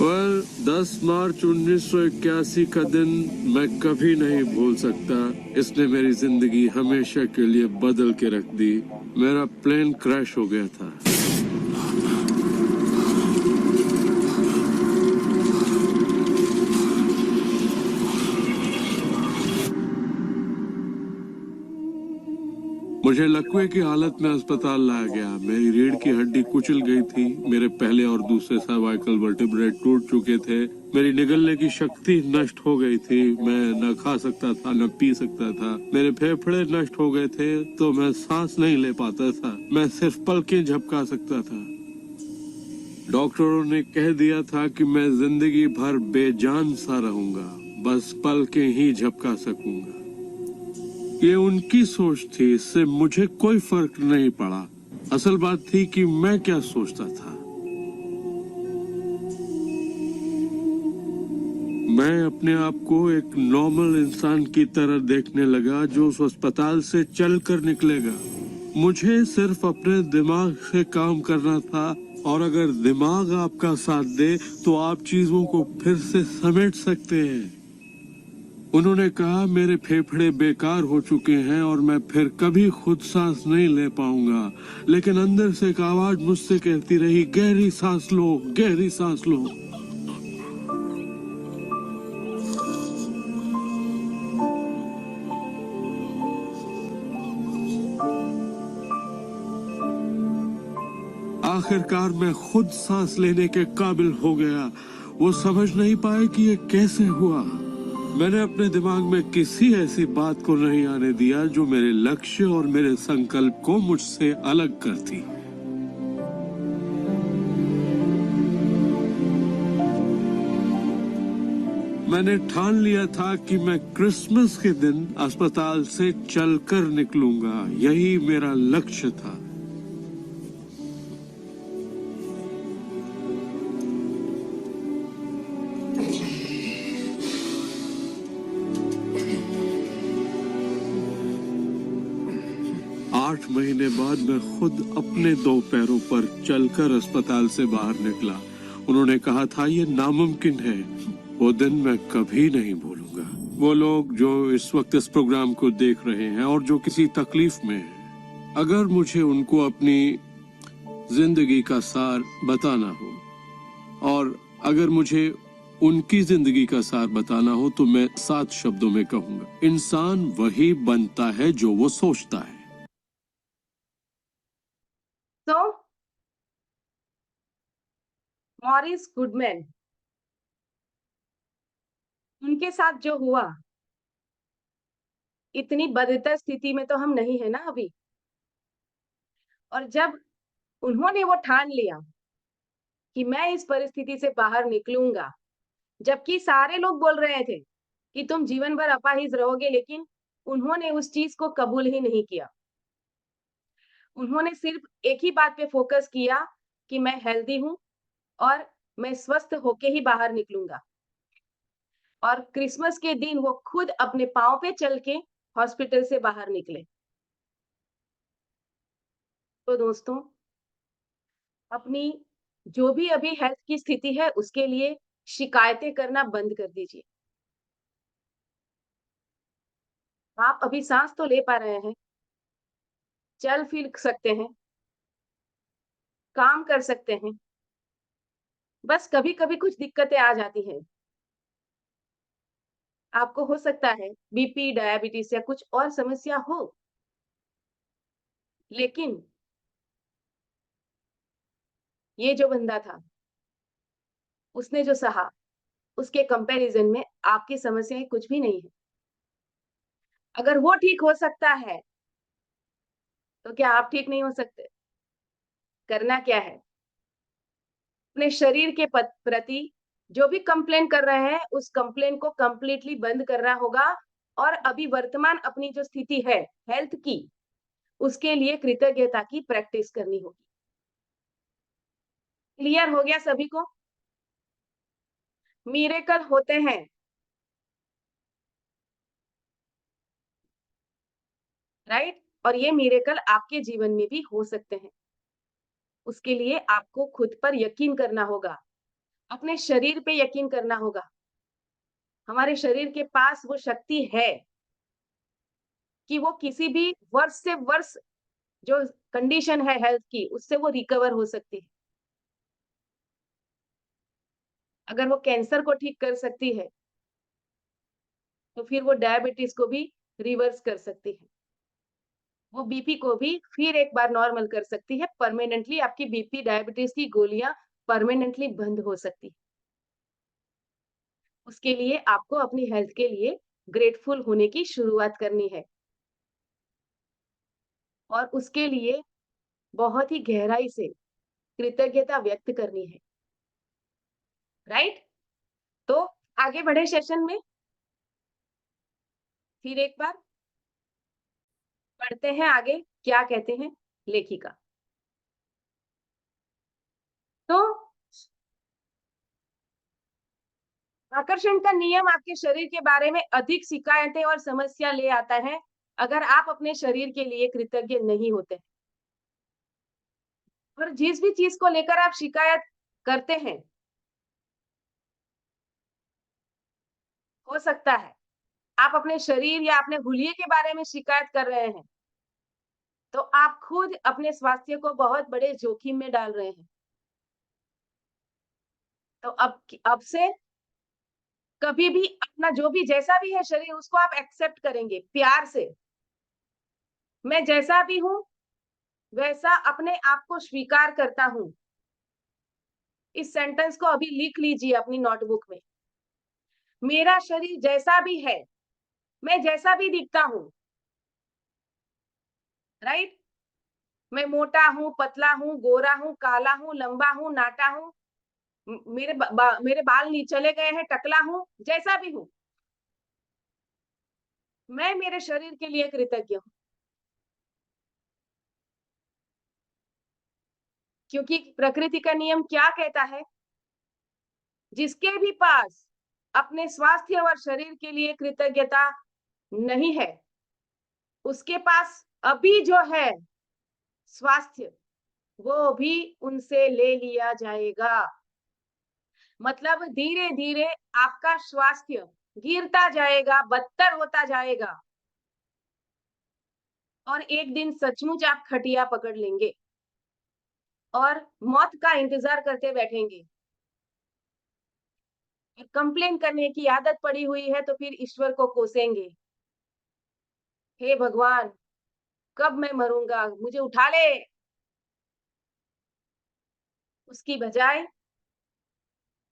और 10 मार्च 1981 का दिन मैं कभी नहीं भूल सकता। इसने मेरी जिंदगी हमेशा के लिए बदल के रख दी। मेरा प्लेन क्रैश हो गया था। मुझे लकवे की हालत में अस्पताल लाया गया। मेरी रीढ़ की हड्डी कुचल गई थी। मेरे पहले और दूसरे सर्वाइकल वर्टिब्रे टूट चुके थे। मेरी निगलने की शक्ति नष्ट हो गई थी। मैं न खा सकता था न पी सकता था। मेरे फेफड़े नष्ट हो गए थे तो मैं सांस नहीं ले पाता था। मैं सिर्फ पलकें झपका सकता था। डॉक्टरों ने कह दिया था कि मैं जिंदगी भर बेजान सा रहूंगा, बस पलकें ही झपका सकूंगा। ये उनकी सोच थी, इससे मुझे कोई फर्क नहीं पड़ा। असल बात थी कि मैं क्या सोचता था। मैं अपने आप को एक नॉर्मल इंसान की तरह देखने लगा जो उस अस्पताल से चलकर निकलेगा। मुझे सिर्फ अपने दिमाग से काम करना था, और अगर दिमाग आपका साथ दे तो आप चीजों को फिर से समेट सकते हैं। उन्होंने कहा मेरे फेफड़े बेकार हो चुके हैं और मैं फिर कभी खुद सांस नहीं ले पाऊंगा, लेकिन अंदर से एक आवाज मुझसे कहती रही, गहरी सांस लो, गहरी सांस लो। आखिरकार मैं खुद सांस लेने के काबिल हो गया। वो समझ नहीं पाए कि ये कैसे हुआ। मैंने अपने दिमाग में किसी ऐसी बात को नहीं आने दिया जो मेरे लक्ष्य और मेरे संकल्प को मुझसे अलग करती। मैंने ठान लिया था कि मैं क्रिसमस के दिन अस्पताल से चलकर निकलूंगा। यही मेरा लक्ष्य था। आठ महीने बाद मैं खुद अपने दो पैरों पर चलकर अस्पताल से बाहर निकला। उन्होंने कहा था ये नामुमकिन है। वो दिन मैं कभी नहीं भूलूंगा। वो लोग जो इस वक्त इस प्रोग्राम को देख रहे हैं और जो किसी तकलीफ में हैं, अगर मुझे उनको अपनी जिंदगी का सार बताना हो, और अगर मुझे उनकी जिंदगी का सार बताना हो, तो मैं 7 शब्दों में कहूंगा, इंसान वही बनता है जो वो सोचता है। तो मॉरिस गुडमैन, उनके साथ जो हुआ, इतनी बदतर स्थिति में तो हम नहीं है ना अभी। और जब उन्होंने वो ठान लिया कि मैं इस परिस्थिति से बाहर निकलूंगा, जबकि सारे लोग बोल रहे थे कि तुम जीवन भर अपाहिज रहोगे, लेकिन उन्होंने उस चीज को कबूल ही नहीं किया। उन्होंने सिर्फ एक ही बात पे फोकस किया कि मैं हेल्दी हूँ और मैं स्वस्थ होके ही बाहर निकलूंगा। और क्रिसमस के दिन वो खुद अपने पाँव पे चल के हॉस्पिटल से बाहर निकले। तो दोस्तों, अपनी जो भी अभी हेल्थ की स्थिति है उसके लिए शिकायतें करना बंद कर दीजिए। आप अभी सांस तो ले पा रहे हैं, चल फिर सकते हैं, काम कर सकते हैं, बस कभी-कभी कुछ दिक्कतें आ जाती हैं। आपको हो सकता है बीपी, डायबिटीज या कुछ और समस्या हो, लेकिन ये जो बंदा था, उसने जो सहा, उसके कंपैरिजन में आपकी समस्याएं कुछ भी नहीं है। अगर वो ठीक हो सकता है, तो क्या आप ठीक नहीं हो सकते? करना क्या है? अपने शरीर के प्रति जो भी कंप्लेन कर रहे हैं, उस कंप्लेन को कंप्लीटली बंद करना होगा और अभी वर्तमान अपनी जो स्थिति है हेल्थ की, उसके लिए कृतज्ञता की प्रैक्टिस करनी होगी। क्लियर हो गया सभी को? मिरेकल होते हैं। राइट? और ये मिरेकल आपके जीवन में भी हो सकते हैं। उसके लिए आपको खुद पर यकीन करना होगा, अपने शरीर पे यकीन करना होगा। हमारे शरीर के पास वो शक्ति है कि वो किसी भी वर्ष से वर्ष जो कंडीशन है हेल्थ की, उससे वो रिकवर हो सकती है। अगर वो कैंसर को ठीक कर सकती है, तो फिर वो डायबिटीज को भी रिवर्स कर सकती है। वो बीपी को भी फिर एक बार नॉर्मल कर सकती है। परमानेंटली आपकी बीपी, डायबिटीज की गोलियां परमानेंटली बंद हो सकती है। उसके लिए आपको अपनी हेल्थ के लिए ग्रेटफुल होने की शुरुआत करनी है और उसके लिए बहुत ही गहराई से कृतज्ञता व्यक्त करनी है। राइट? तो आगे बढ़े सेशन में, फिर एक बार पढ़ते हैं आगे क्या कहते हैं लेखिका। तो आकर्षण का नियम आपके शरीर के बारे में अधिक शिकायतें और समस्या ले आता है अगर आप अपने शरीर के लिए कृतज्ञ नहीं होते। और जिस भी चीज को लेकर आप शिकायत करते हैं, हो सकता है आप अपने शरीर या अपने हुलिये के बारे में शिकायत कर रहे हैं, तो आप खुद अपने स्वास्थ्य को बहुत बड़े जोखिम में डाल रहे हैं। तो अब से कभी भी अपना जो भी जैसा भी है शरीर, उसको आप एक्सेप्ट करेंगे प्यार से। मैं जैसा भी हूँ वैसा अपने आप को स्वीकार करता हूँ। इस सेंटेंस को अभी लिख लीजिए अपनी नोटबुक में। मेरा शरीर जैसा भी है, मैं जैसा भी दिखता हूँ, राइट? मैं मोटा हूँ, पतला हूँ, गोरा हूँ, काला हूँ, लंबा हूँ, नाटा हूँ, मेरे बाल चले गए हैं, टकला हूँ, जैसा भी हूँ, मैं मेरे शरीर के लिए कृतज्ञ हूँ। क्योंकि प्रकृति का नियम क्या कहता है? जिसके भी पास अपने स्वास्थ्य और शरीर के लिए कृतज्ञता नहीं है, उसके पास अभी जो है स्वास्थ्य, वो भी उनसे ले लिया जाएगा। मतलब धीरे-धीरे आपका स्वास्थ्य गिरता जाएगा, बदतर होता जाएगा और एक दिन सचमुच आप खटिया पकड़ लेंगे और मौत का इंतजार करते बैठेंगे। कंप्लेन करने की आदत पड़ी हुई है तो फिर ईश्वर को कोसेंगे, हे भगवान, कब मैं मरूंगा, मुझे उठा ले। उसकी बजाय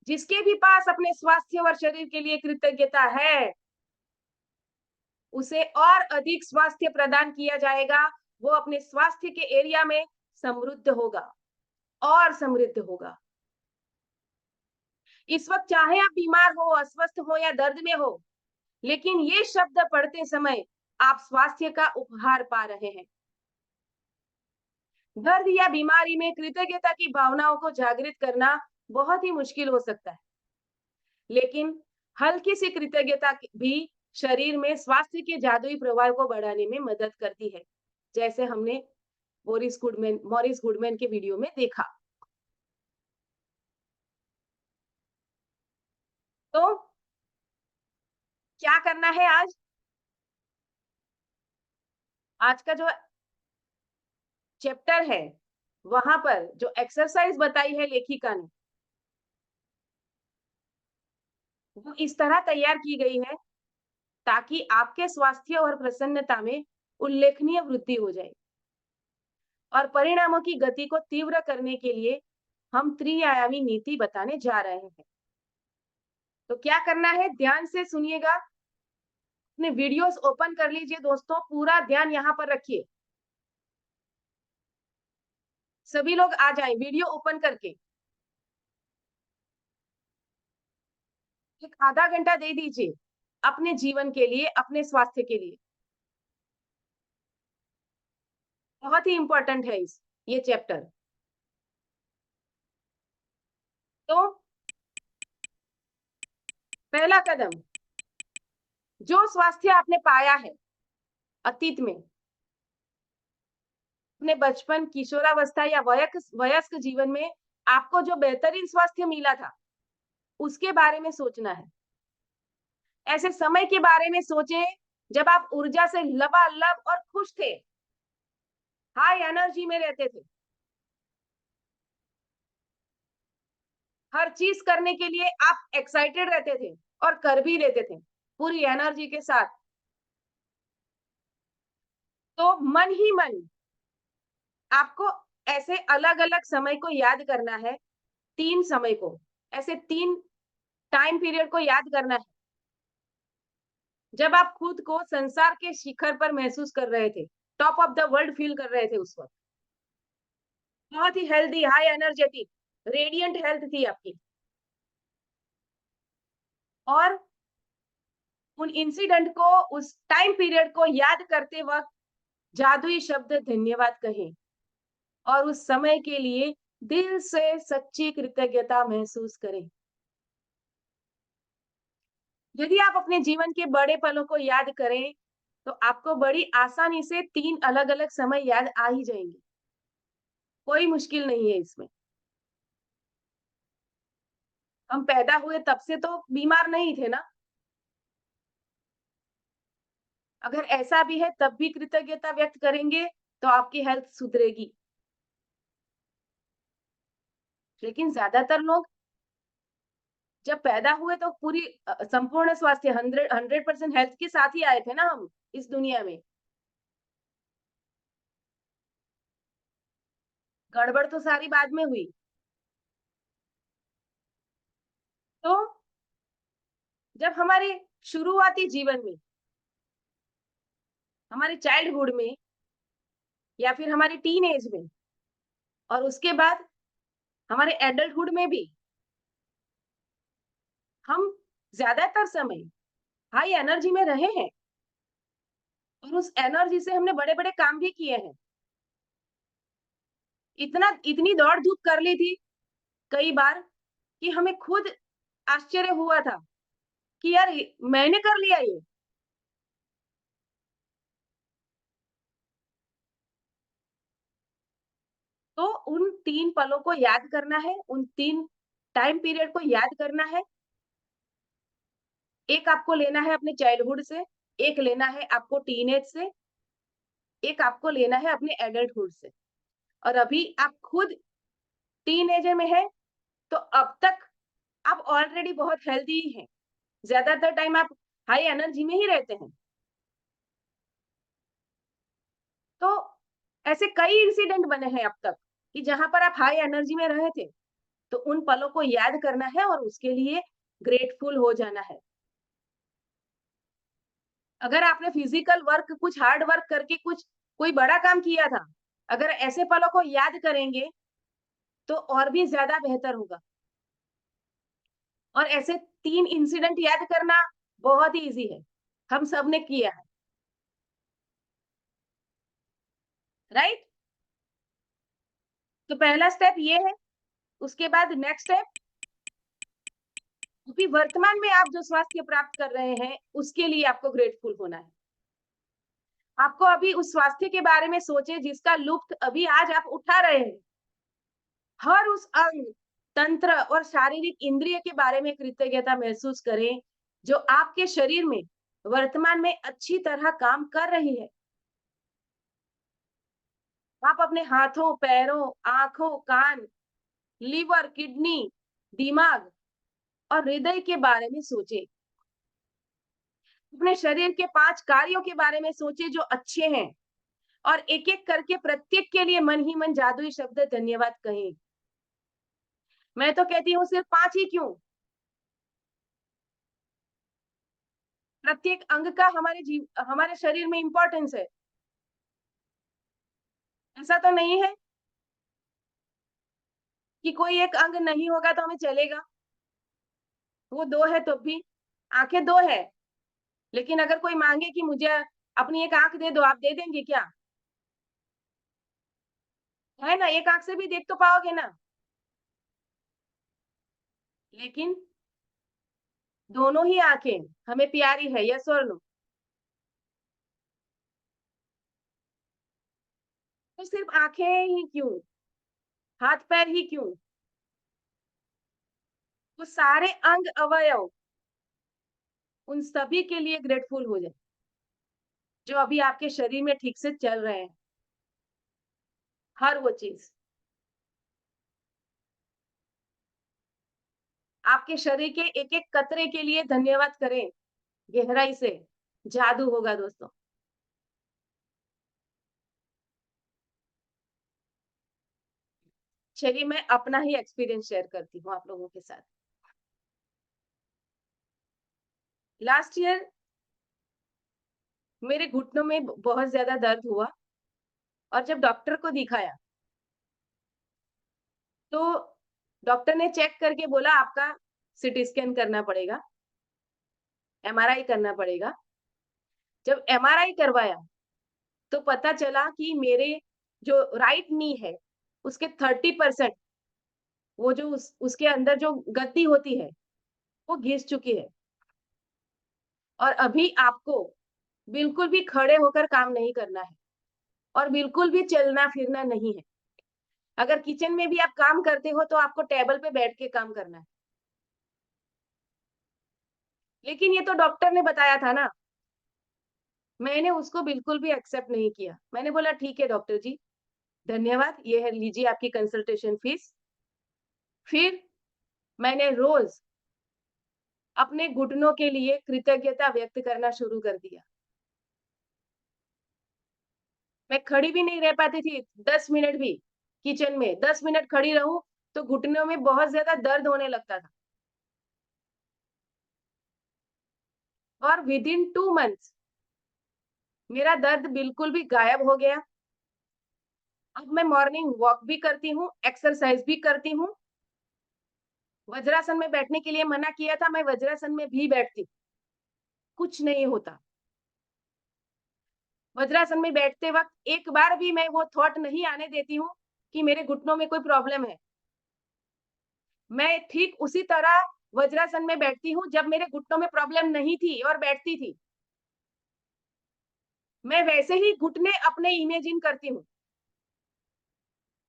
जिसके भी पास अपने स्वास्थ्य और शरीर के लिए कृतज्ञता है, उसे और अधिक स्वास्थ्य प्रदान किया जाएगा। वो अपने स्वास्थ्य के एरिया में समृद्ध होगा और समृद्ध होगा। इस वक्त चाहे आप बीमार हो, अस्वस्थ हो या दर्द में हो, लेकिन ये शब्द पढ़ते समय आप स्वास्थ्य का उपहार पा रहे हैं। दर्द या बीमारी में कृतज्ञता की भावनाओं को जागृत करना बहुत ही मुश्किल हो सकता है, लेकिन हल्की सी कृतज्ञता भी शरीर में स्वास्थ्य के जादुई प्रभाव को बढ़ाने में मदद करती है, जैसे हमने मॉरिस गुडमैन के वीडियो में देखा। तो क्या करना है आज? आज का जो चैप्टर है, वहां पर जो एक्सरसाइज बताई है लेखिका ने, वो इस तरह तैयार की गई है ताकि आपके स्वास्थ्य और प्रसन्नता में उल्लेखनीय वृद्धि हो जाए। और परिणामों की गति को तीव्र करने के लिए हम त्रिआयामी नीति बताने जा रहे हैं। तो क्या करना है, ध्यान से सुनिएगा। अपने वीडियोस ओपन कर लीजिए दोस्तों, पूरा ध्यान यहाँ पर रखिए। सभी लोग आ जाएं वीडियो ओपन करके। एक आधा घंटा दे दीजिए अपने जीवन के लिए, अपने स्वास्थ्य के लिए। बहुत ही इंपॉर्टेंट है ये चैप्टर। तो पहला कदम, जो स्वास्थ्य आपने पाया है अतीत में, अपने बचपन, किशोरावस्था या वयस्क जीवन में आपको जो बेहतरीन स्वास्थ्य मिला था, उसके बारे में सोचना है। ऐसे समय के बारे में सोचें जब आप ऊर्जा से लबालब और खुश थे, हाई एनर्जी में रहते थे, हर चीज करने के लिए आप एक्साइटेड रहते थे और कर भी लेते थे पूरी एनर्जी के साथ। तो मन ही मन आपको ऐसे अलग अलग समय को याद करना है, 3 समय को, ऐसे 3 टाइम पीरियड को याद करना है जब आप खुद को संसार के शिखर पर महसूस कर रहे थे, top of the world feel कर रहे थे उस वक्त। बहुत ही healthy, high energetic, radiant health थी आपकी। और उन इंसिडेंट को, उस टाइम पीरियड को याद करते वक्त जादुई शब्द धन्यवाद कहें और उस समय के लिए दिल से सच्ची कृतज्ञता महसूस करें। यदि आप अपने जीवन के बड़े पलों को याद करें तो आपको बड़ी आसानी से 3 अलग-अलग समय याद आ ही जाएंगे। कोई मुश्किल नहीं है इसमें। हम पैदा हुए तब से तो बीमार नहीं थे ना। अगर ऐसा भी है तब भी कृतज्ञता व्यक्त करेंगे तो आपकी हेल्थ सुधरेगी। लेकिन ज्यादातर लोग जब पैदा हुए तो पूरी संपूर्ण स्वास्थ्य 100% हेल्थ के साथ ही आए थे ना हम इस दुनिया में। गड़बड़ तो सारी बाद में हुई। तो जब हमारे शुरुआती जीवन में, हमारे चाइल्डहुड में या फिर हमारे टीन एज में और उसके बाद हमारे एडल्टहुड में भी हम ज्यादातर समय हाई एनर्जी में रहे हैं और उस एनर्जी से हमने बड़े-बड़े काम भी किए हैं। इतनी दौड़ धूप कर ली थी कई बार कि हमें खुद आश्चर्य हुआ था कि यार मैंने कर लिया ये। तो उन 3 पलों को याद करना है, उन 3 टाइम पीरियड को याद करना है। एक आपको लेना है अपने चाइल्डहुड से, एक लेना है आपको टीनेज से, एक आपको लेना है अपने एडल्टहुड से। और अभी आप खुद टीनेजर में हैं, तो अब तक आप ऑलरेडी बहुत हेल्दी हैं। ज़्यादातर टाइम आप हाई एनर्जी में ही रहते हैं। तो ऐसे कई इंसिडेंट बने हैं अब तक कि जहाँ पर आप हाई एनर्जी में रहे थे, तो उन पलों को याद करना है और उसके लिए ग्रेटफुल हो जाना है। अगर आपने फिजिकल वर्क, कुछ हार्ड वर्क करके कुछ कोई बड़ा काम किया था, अगर ऐसे पलों को याद करेंगे, तो और भी ज़्यादा बेहतर होगा। और ऐसे 3 इंसिडेंट याद करना बहुत ही ईज़ी है। हम सबने किया है, राइट? तो पहला स्टेप ये है। उसके बाद नेक्स्ट स्टेप, अभी वर्तमान में आप जो स्वास्थ्य प्राप्त कर रहे हैं उसके लिए आपको ग्रेटफुल होना है। आपको अभी उस स्वास्थ्य के बारे में सोचे जिसका लुप्त अभी आज आप उठा रहे हैं। हर उस अंग, तंत्र और शारीरिक इंद्रिय के बारे में कृतज्ञता महसूस करें जो आपके शरीर में वर्तमान में अच्छी तरह काम कर रही है। आप अपने हाथों, पैरों, आंखों, कान, लीवर, किडनी, दिमाग और हृदय के बारे में सोचें। अपने शरीर के 5 कार्यों के बारे में सोचें जो अच्छे हैं और एक-एक करके प्रत्येक के लिए मन ही मन जादुई शब्द धन्यवाद कहें। मैं तो कहती हूँ सिर्फ 5 ही क्यों? प्रत्येक अंग का हमारे शरीर में इम्पोर्टेंस है। ऐसा तो नहीं है कि कोई एक अंग नहीं होगा तो हमें चलेगा। वो 2 है तो भी, आँखें 2 है, लेकिन अगर कोई माँगे कि मुझे अपनी एक आँख दे दो, आप दे देंगे क्या? है ना? एक आँख से भी देख तो पाओगे ना? लेकिन दोनों ही आँखें हमें प्यारी है, यस और नो? तो सिर्फ आँखें ही क्यों? हाथ-पैर ही क्यों? वो सारे अंग, अवयव, उन सभी के लिए ग्रेटफुल हो जाएँ, जो अभी आपके शरीर में ठीक से चल रहे हैं, हर वो चीज़। आपके शरीर के एक-एक कतरे के लिए धन्यवाद करें, गहराई से, जादू होगा दोस्तों। चलिए मैं अपना ही एक्सपीरियंस शेयर करती हूँ आप लोगों के साथ। लास्ट ईयर मेरे घुटनों में बहुत ज़्यादा दर्द हुआ और जब डॉक्टर को दिखाया, तो डॉक्टर ने चेक करके बोला आपका सीटी स्कैन करना पड़ेगा, एमआरआई करना पड़ेगा। जब एमआरआई करवाया, तो पता चला कि मेरे जो राइट नी है, उसके 30% वो जो उसके अंदर जो गद्दी होती है, वो घिस चुकी है और अभी आपको बिल्कुल भी खड़े होकर काम नहीं करना है और बिल्कुल भी चलना-फिरना नहीं है। अगर किचन में भी आप काम करते हो, तो आपको टेबल पे बैठ के काम करना है। लेकिन ये तो डॉक्टर ने बताया था ना, मैंने उसको बिल्कुल भी एक्सेप्ट नहीं किया। मैंने बोला ठीक है डॉक्टर जी, धन्यवाद, ये है लीजिए आपकी कंसल्टेशन फीस। फिर मैंने रोज़ अपने घुटनों के लिए कृतज्ञता व्यक्त करना शुरू कर दिया। मैं खड़ी भी नहीं रह पाती थी 10 मिनट भी किचन में, 10 मिनट खड़ी रहूँ तो घुटनों में बहुत ज़्यादा दर्द होने लगता था। और विदिन 2 मंथ्स मेरा दर्द बिल्कुल भी गायब हो गया। अब मैं मॉर्निंग वॉक भी करती हूँ, एक्सरसाइज भी करती हूँ। वज्रासन में बैठने के लिए मना किया था, मैं वज्रासन में भी बैठती हूँ, कुछ नहीं होता। वज्रासन में बैठते वक़्त एक बार भी मैं वो थॉट नहीं आने देती हूँ कि मेरे घुटनों में कोई प्रॉब्लम है। मैं ठीक उसी तरह वज्रासन में बैठती हूँ जब मेरे घुटनों में प्रॉब्लम नहीं थी और बैठती थी। मैं वैसे ही घुटने अपने इमेजिन करती हूँ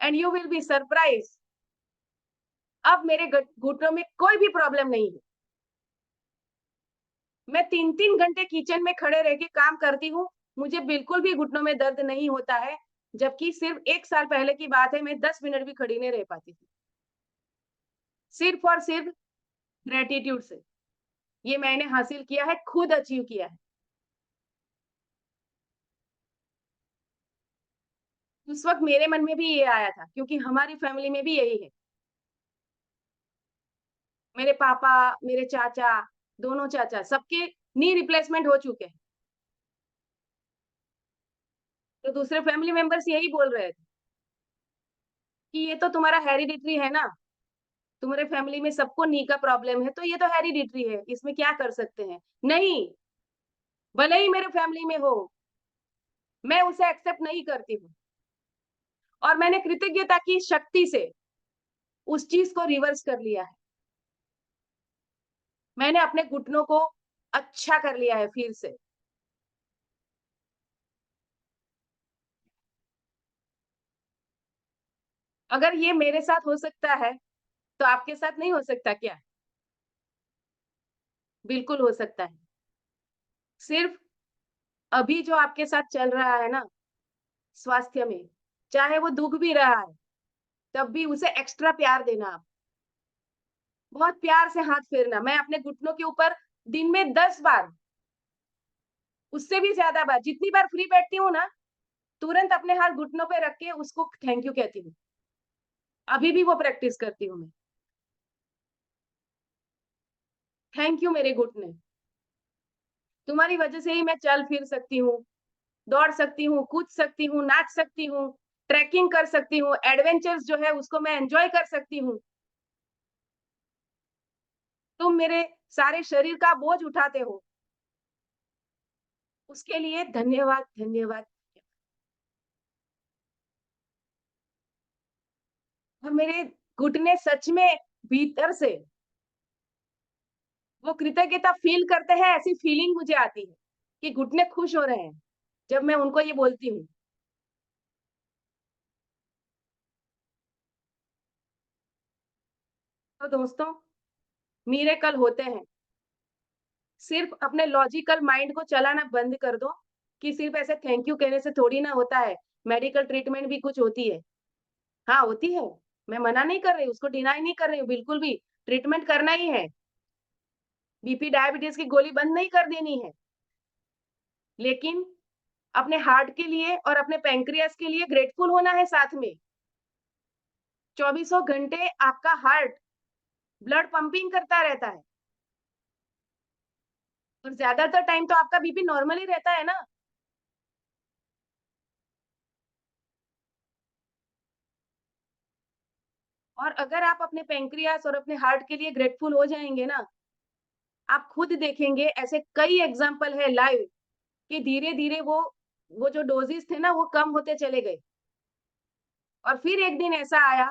and you will be surprised, अब मेरे घुटनों में कोई भी प्रॉब्लम नहीं है। मैं 3-3 घंटे किचन में खड़े रह के काम करती हूँ, मुझे बिल्कुल भी घुटनों में दर्द नहीं होता है, जबकि सिर्फ 1 साल पहले की बात है, मैं 10 मिनट भी खड़ी नहीं रह पाती थी। सिर्फ और सिर्फ ग्रैटिट्यूड से। ये मैंने हासिल किया है, खुद अचीव किया है। उस वक़्त मेरे मन में भी ये आया था क्योंकि हमारी फैमिली में भी यही है। मेरे पापा, मेरे चाचा, दोनों चाचा सबके नी रिप्लेसमेंट हो चुके हैं। तो दूसरे फैमिली मेंबर्स यही बोल रहे थे कि ये तो तुम्हारा हेरिडिटरी है ना, तुम्हारे फैमिली में सबको नी का प्रॉब्लम है, तो ये तो हेरिडिटरी है, इसमें क्या कर सकते हैं? नहीं, भले ही मेरे फैमिली में हो, मैं उसे एक्सेप्ट नहीं करती हूँ। और मैंने कृतज्ञता की शक्ति से उस चीज को रिवर्स कर लिया है। मैंने अपने घुटनों को अच्छा कर लिया है फिर से। अगर ये मेरे साथ हो सकता है, तो आपके साथ नहीं हो सकता क्या? बिल्कुल हो सकता है। सिर्फ अभी जो आपके साथ चल रहा है ना, स्वास्थ्य में, चाहे वो दुःख भी रहा है, तब भी उसे एक्स्ट्रा प्यार देना आप। बहुत प्यार से हाथ फेरना। मैं अपने घुटनों के ऊपर दिन में 10 बार, उससे भी ज़्यादा बार, जितनी बार फ्री बैठती हूँ ना, तुरंत अपने हाथ घुटनों पे रख के उसको थैंक यू कहती हूँ। अभी भी वो प्रैक्टिस करती हूँ मैं। थैंक यू मेरे घुटने। तुम्हारी वजह से ही मैं चल फिर सकती हूँ, दौड़ सकती हूँ, कूद सकती हूँ, नाच सकती हूँ, ट्रैकिंग कर सकती हूँ, एडवेंचर्स जो है उसको मैं एन्जॉय कर सकती हूँ। तुम मेरे सारे शरीर का बोझ उठाते हो। उसके लिए धन्यवाद, धन्यवाद। और मेरे घुटने सच में भीतर से वो कृतज्ञता फ़ील करते हैं, ऐसी फ़ीलिंग मुझे आती है कि घुटने खुश हो रहे हैं, जब मैं उनको ये बोलती हूँ। तो दोस्तों, मिरेकल होते हैं। सिर्फ़ अपने लॉजिकल माइंड को चलाना बंद कर दो कि सिर्फ़ ऐसे थैंक यू कहने से थोड़ी ना होता है, मेडिकल ट्रीटमेंट भी कुछ होती है। हाँ, होती है। मैं मना नहीं कर रही हूँ, उसको डिनाई नहीं कर रही हूँ बिल्कुल भी। ट्रीटमेंट करना ही है। बीपी, डायबिटीज़ की गोली बंद नहीं कर देनी है। लेकिन अपने हार्ट के लिए और अपने पैंक्रियाज़ के लिए ग्रेटफुल होना है साथ में। चौबीसों घंटे आपका हार्ट ब्लड पंपिंग करता रहता है और ज़्यादातर टाइम तो आपका बीपी नॉर्मल ही रहता है ना। और अगर आप अपने पैंक्रियाज़ और अपने हार्ट के लिए ग्रेटफुल हो जाएँगे ना, आप खुद देखेंगे ऐसे कई एग्ज़ाम्पल है लाइव कि धीरे-धीरे वो जो डोज़ेज़ थे ना, वो कम होते चले गए। और फिर एक दिन ऐसा आया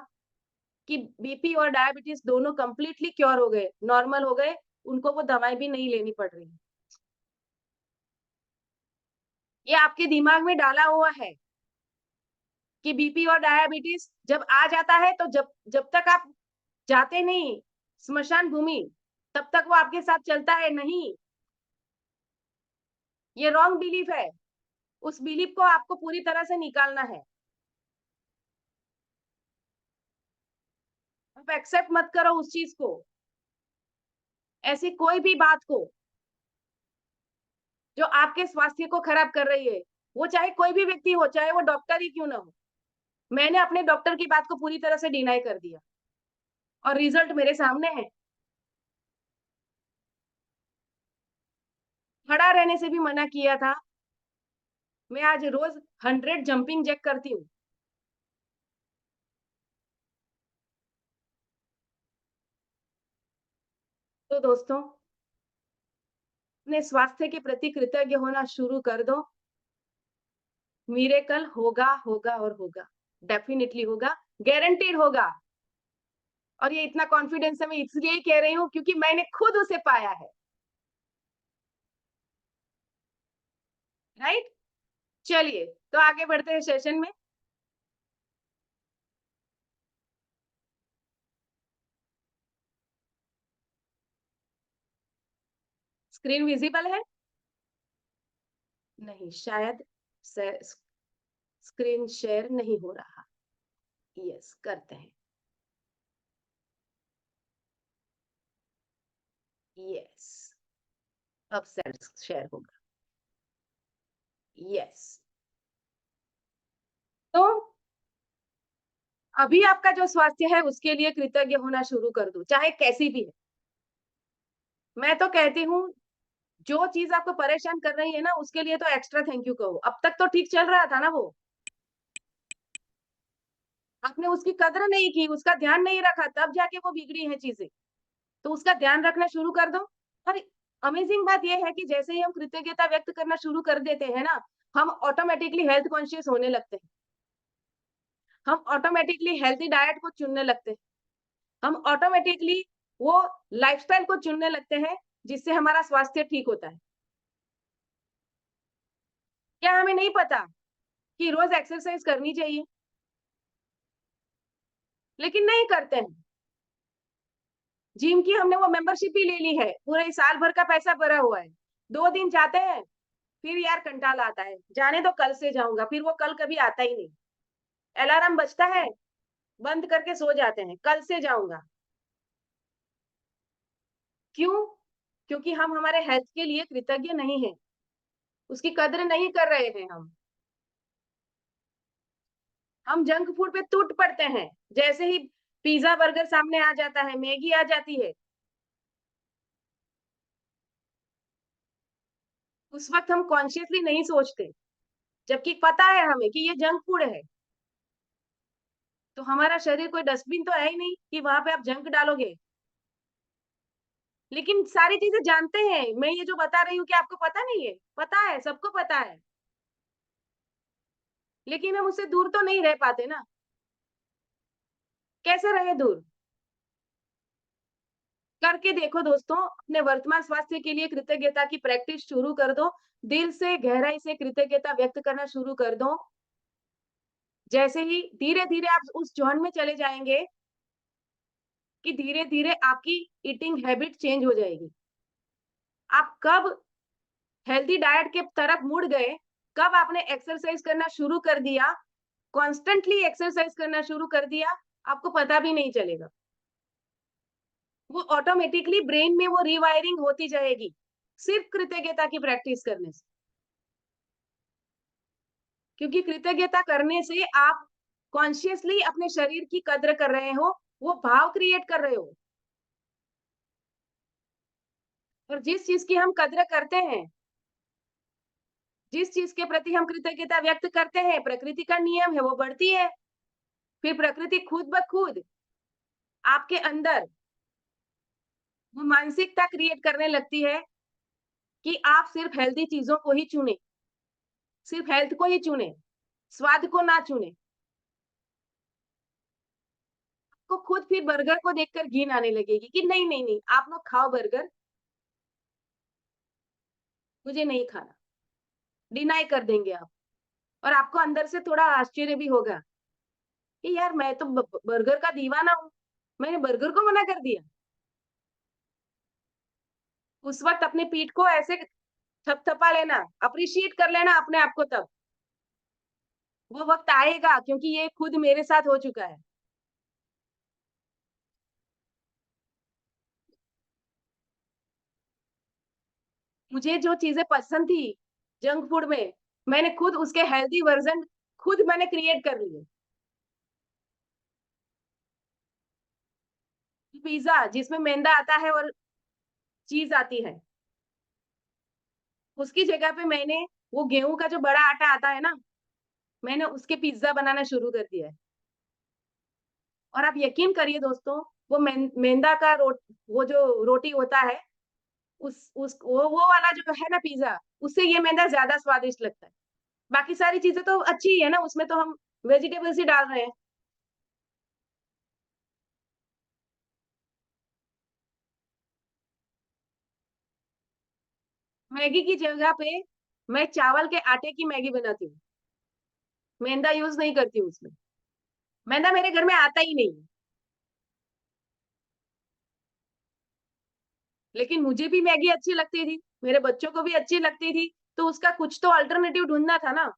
कि बीपी और डायबिटीज़ दोनों कंप्लीटली क्योर हो गए, नॉर्मल हो गए, उनको वो दवाई भी नहीं लेनी पड़ रही। ये आपके दिमाग में डाला हुआ है कि बीपी और डायबिटीज़ जब आ जाता है तो जब जब तक आप जाते नहीं स्मशान भूमि, तब तक वो आपके साथ चलता है, नहीं। ये रॉन्ग बिलीफ है। उस बिलीफ को आपको पूरी तरह से निकालना है। आप एक्सेप्ट मत करो उस चीज़ को, ऐसी कोई भी बात को जो आपके स्वास्थ्य को खराब कर रही है। वो चाहे कोई भी व्यक्ति हो, चाहे वो डॉक्टर ही क्यों ना हो। मैंने अपने डॉक्टर की बात को पूरी तरह से डिनाई कर दिया और रिजल्ट मेरे सामने है। खड़ा रहने से भी मना किया था। मैं आज रोज़ 100 जंपिंग जैक करती हूँ। तो दोस्तों, अपने स्वास्थ्य के प्रति कृतज्ञ होना शुरू कर दो। मिरेकल होगा, होगा और होगा। डेफिनिटली होगा, गारंटीड होगा। और ये इतना कॉन्फिडेंस से मैं इसलिए ही कह रही हूँ क्योंकि मैंने खुद उसे पाया है। राइट? चलिए, तो आगे बढ़ते हैं सेशन में। स्क्रीन विजिबल है? नहीं, शायद से स्क्रीन शेयर नहीं हो रहा। यस, करते हैं। यस, अब शेयर होगा। यस। तो अभी आपका जो स्वास्थ्य है उसके लिए कृतज्ञ होना शुरू कर दो, चाहे कैसी भी है। मैं तो कहती हूँ जो चीज़ आपको परेशान कर रही है ना उसके लिए तो एक्स्ट्रा थैंक यू कहो। अब तक तो ठीक चल रहा था ना वो। आपने उसकी कद्र नहीं की, उसका ध्यान नहीं रखा, तब जाके वो बिगड़ी हैं चीज़ें। तो उसका ध्यान रखना शुरू कर दो। और अमेजिंग बात ये है कि जैसे ही हम कृतज्ञता व्यक्त करना शुरू कर देते हैं ना, हम ऑटोमैटिकली हेल्थ कॉन्शियस होने लगते हैं। हम ऑटोमेटिकली हेल्थी डाइट को चुनने लगते हैं। हम ऑटोमेटिकली वो लाइफस्टाइल को चुनने लगते हैं जिससे हमारा स्वास्थ्य ठीक होता है। क्या हमें नहीं पता कि रोज एक्सरसाइज करनी चाहिए? लेकिन नहीं करते हैं। जिम की हमने वो मेंबरशिप ही ले ली है, पूरे साल भर का पैसा भरा हुआ है। 2 दिन जाते हैं, फिर यार कंटाला आता है, जाने दो कल से जाऊँगा, फिर वो कल कभी आता ही नहीं। अलार्म बजता है, बंद करके सो जाते हैं, कल से जाऊँगा। क्यों? क्योंकि हम हमारे हेल्थ के लिए कृतज्ञ नहीं हैं, उसकी कद्र नहीं कर रहे हैं हम। हम जंक फूड पे टूट पड़ते हैं, जैसे ही पिज़्ज़ा, बर्गर सामने आ जाता है, मैगी आ जाती है, उस वक़्त हम कॉन्शियसली नहीं सोचते, जबकि पता है हमें कि ये जंक फूड है। तो हमारा शरीर कोई डस्टबिन तो है ही नहीं कि वहाँ पे आप जंक डालोगे। लेकिन सारी चीज़ें जानते हैं, मैं ये जो बता रही हूँ क्या आपको पता नहीं है? पता है, सबको पता है। लेकिन हम उससे दूर तो नहीं रह पाते ना, कैसे रहे दूर? करके देखो दोस्तों, अपने वर्तमान स्वास्थ्य के लिए कृतज्ञता की प्रैक्टिस शुरू कर दो। दिल से, गहराई से कृतज्ञता व्यक्त करना शुरू कर दो। जैसे ही धीरे-धीरे आप उस ज़ोन में चले जाएँगे कि धीरे-धीरे आपकी ईटिंग हैबिट चेंज हो जाएगी। आप कब हेल्दी डाइट के तरफ मुड़ गए, कब आपने एक्सरसाइज़ करना शुरू कर दिया, कॉन्स्टेंटली एक्सरसाइज़ करना शुरू कर दिया, आपको पता भी नहीं चलेगा। वो ऑटोमेटिकली ब्रेन में वो रीवायरिंग होती जाएगी, सिर्फ़ कृतज्ञता की प्रैक्टिस करने से। क्योंकि कृतज्ञता करने से आप कॉन्शियसली अपने शरीर की कद्र कर रहे हो, वो भाव क्रिएट कर रहे हो। और जिस चीज़ की हम कद्र करते हैं, जिस चीज़ के प्रति हम कृतज्ञता व्यक्त करते हैं, प्रकृति का नियम है, वो बढ़ती है। फिर प्रकृति खुद ब खुद आपके अंदर वो मानसिकता क्रिएट करने लगती है कि आप सिर्फ़ हेल्दी चीज़ों को ही चुनें, सिर्फ़ हेल्थ को ही चुनें, स्वाद को ना चुनें। आपको खुद फिर बर्गर को देखकर घिन आने लगेगी कि नहीं, नहीं, नहीं, आप लोग खाओ बर्गर, मुझे नहीं खाना। डिनाई कर देंगे आप और आपको अंदर से थोड़ा आश्चर्य भी होगा कि यार मैं तो बर्गर का दीवाना हूँ, मैंने बर्गर को मना कर दिया। उस वक़्त अपनी पीठ को ऐसे थपथपा लेना, एप्रिशिएट कर लेना अपने आप को तब। वो वक़्त आएगा क्योंकि ये खुद मेरे साथ हो चुका है। मुझे जो चीज़ें पसंद थी जंक फूड में, मैंने खुद उसके हेल्दी वर्ज़न खुद मैंने क्रिएट कर लिए। पिज़्ज़ा जिसमें मैदा आता है और चीज़ आती है, उसकी जगह पे मैंने वो गेहूँ का जो बड़ा आटा आता है ना, मैंने उसके पिज़्ज़ा बनाना शुरू कर दिया है। और आप यकीन करिए दोस्तों, वो मैदा का वो जो रोटी होता है, उस वो वाला जो है ना पिज़्ज़ा, उससे ये मैदा ज़्यादा स्वादिष्ट लगता है। बाकी सारी चीज़ें तो अच्छी ही है ना, उसमें तो हम वेजिटेबल्स ही डाल रहे हैं। मैगी की जगह पे मैं चावल के आटे की मैगी बनाती हूँ, मैदा यूज़ नहीं करती हूँ उसमें। मैदा मेरे घर में आता ही नहीं है, लेकिन मुझे भी मैगी अच्छी लगती थी, मेरे बच्चों को भी अच्छी लगती थी, तो उसका कुछ तो अल्टरनेटिव ढूँढना था ना।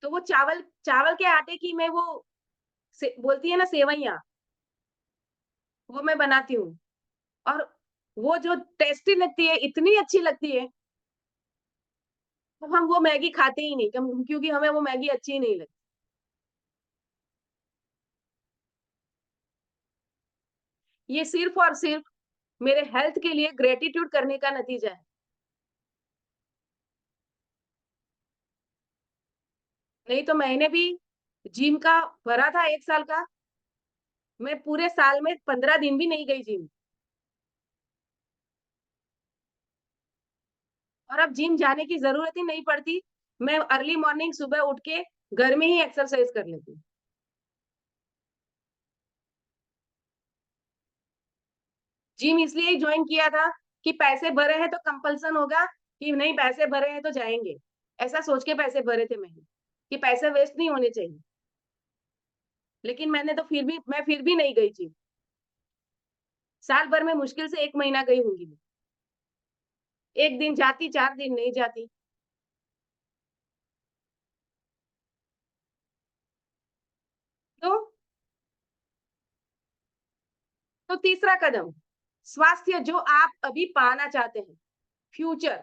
तो वो चावल चावल के आटे की मैं वो से बोलती है ना सेवइयाँ, वो मैं बनाती हूँ और वो जो टेस्टी लगती है, इतनी अच्छी लगती है, तो हम वो मैगी खाते ही नहीं कम क्योंकि हमें वो मैगी अच्छी ही नहीं लगती। ये सिर्फ़ और सिर्फ़ मेरे हेल्थ के लिए ग्रैटिट्यूड करने का नतीजा है। नहीं तो मैंने भी जिम का भरा था 1 साल का, मैं पूरे साल में 15 दिन भी नहीं गई जिम और अब जिम जाने की ज़रूरत ही नहीं पड़ती। मैं अर्ली मॉर्निंग सुबह उठ के घर में ही एक्सरसाइज कर लेती हूँ। जिम इसलिए ज्वाइन किया था कि पैसे भरे हैं तो कंपल्सन होगा कि नहीं, पैसे भरे हैं तो जाएंगे। ऐसा सोच के पैसे भरे थे मैंने कि पैसे वेस्ट नहीं होने चाहिए। लेकिन मैं फिर भी नहीं गई जिम। साल भर में मुश्किल से 1 महीना गई होंगी मैं। 1 दिन जाती, 4 दिन नहीं जाती। तो तीसरा कदम, स्वास्थ्य जो आप अभी पाना चाहते हैं, फ्यूचर।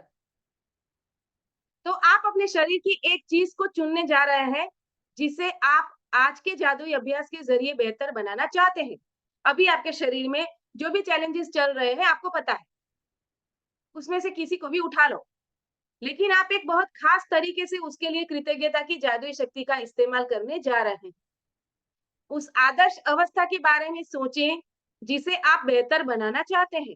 तो आप अपने शरीर की एक चीज को चुनने जा रहे हैं, जिसे आप आज के जादुई अभ्यास के जरिए बेहतर बनाना चाहते हैं। अभी आपके शरीर में जो भी चैलेंजेस चल रहे हैं, आपको पता है, उसमें से किसी को भी उठा लो। लेकिन आप एक बहुत खास तरीके से उसके लिए कृतज्ञता की जादुई शक्ति का इस्तेमाल करने जा रहे हैं। उस आदर्श अवस्था के बारे में सोचें, जिसे आप बेहतर बनाना चाहते हैं।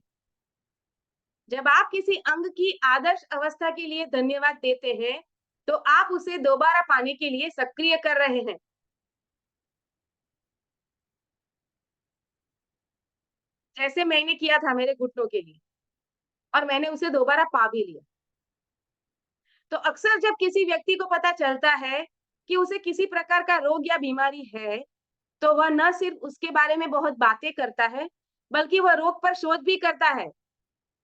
जब आप किसी अंग की आदर्श अवस्था के लिए धन्यवाद देते हैं, तो आप उसे दोबारा पाने के लिए सक्रिय कर रहे हैं। जैसे मैंने किया था मेरे घुटनों के लिए, और मैंने उसे दोबारा पा भी लिया। तो अक्सर जब किसी व्यक्ति को पता चलता है कि उसे किसी प्रकार का रोग या बीमारी है, तो वह न सिर्फ उसके बारे में बहुत बातें करता है, बल्कि वह रोग पर शोध भी करता है।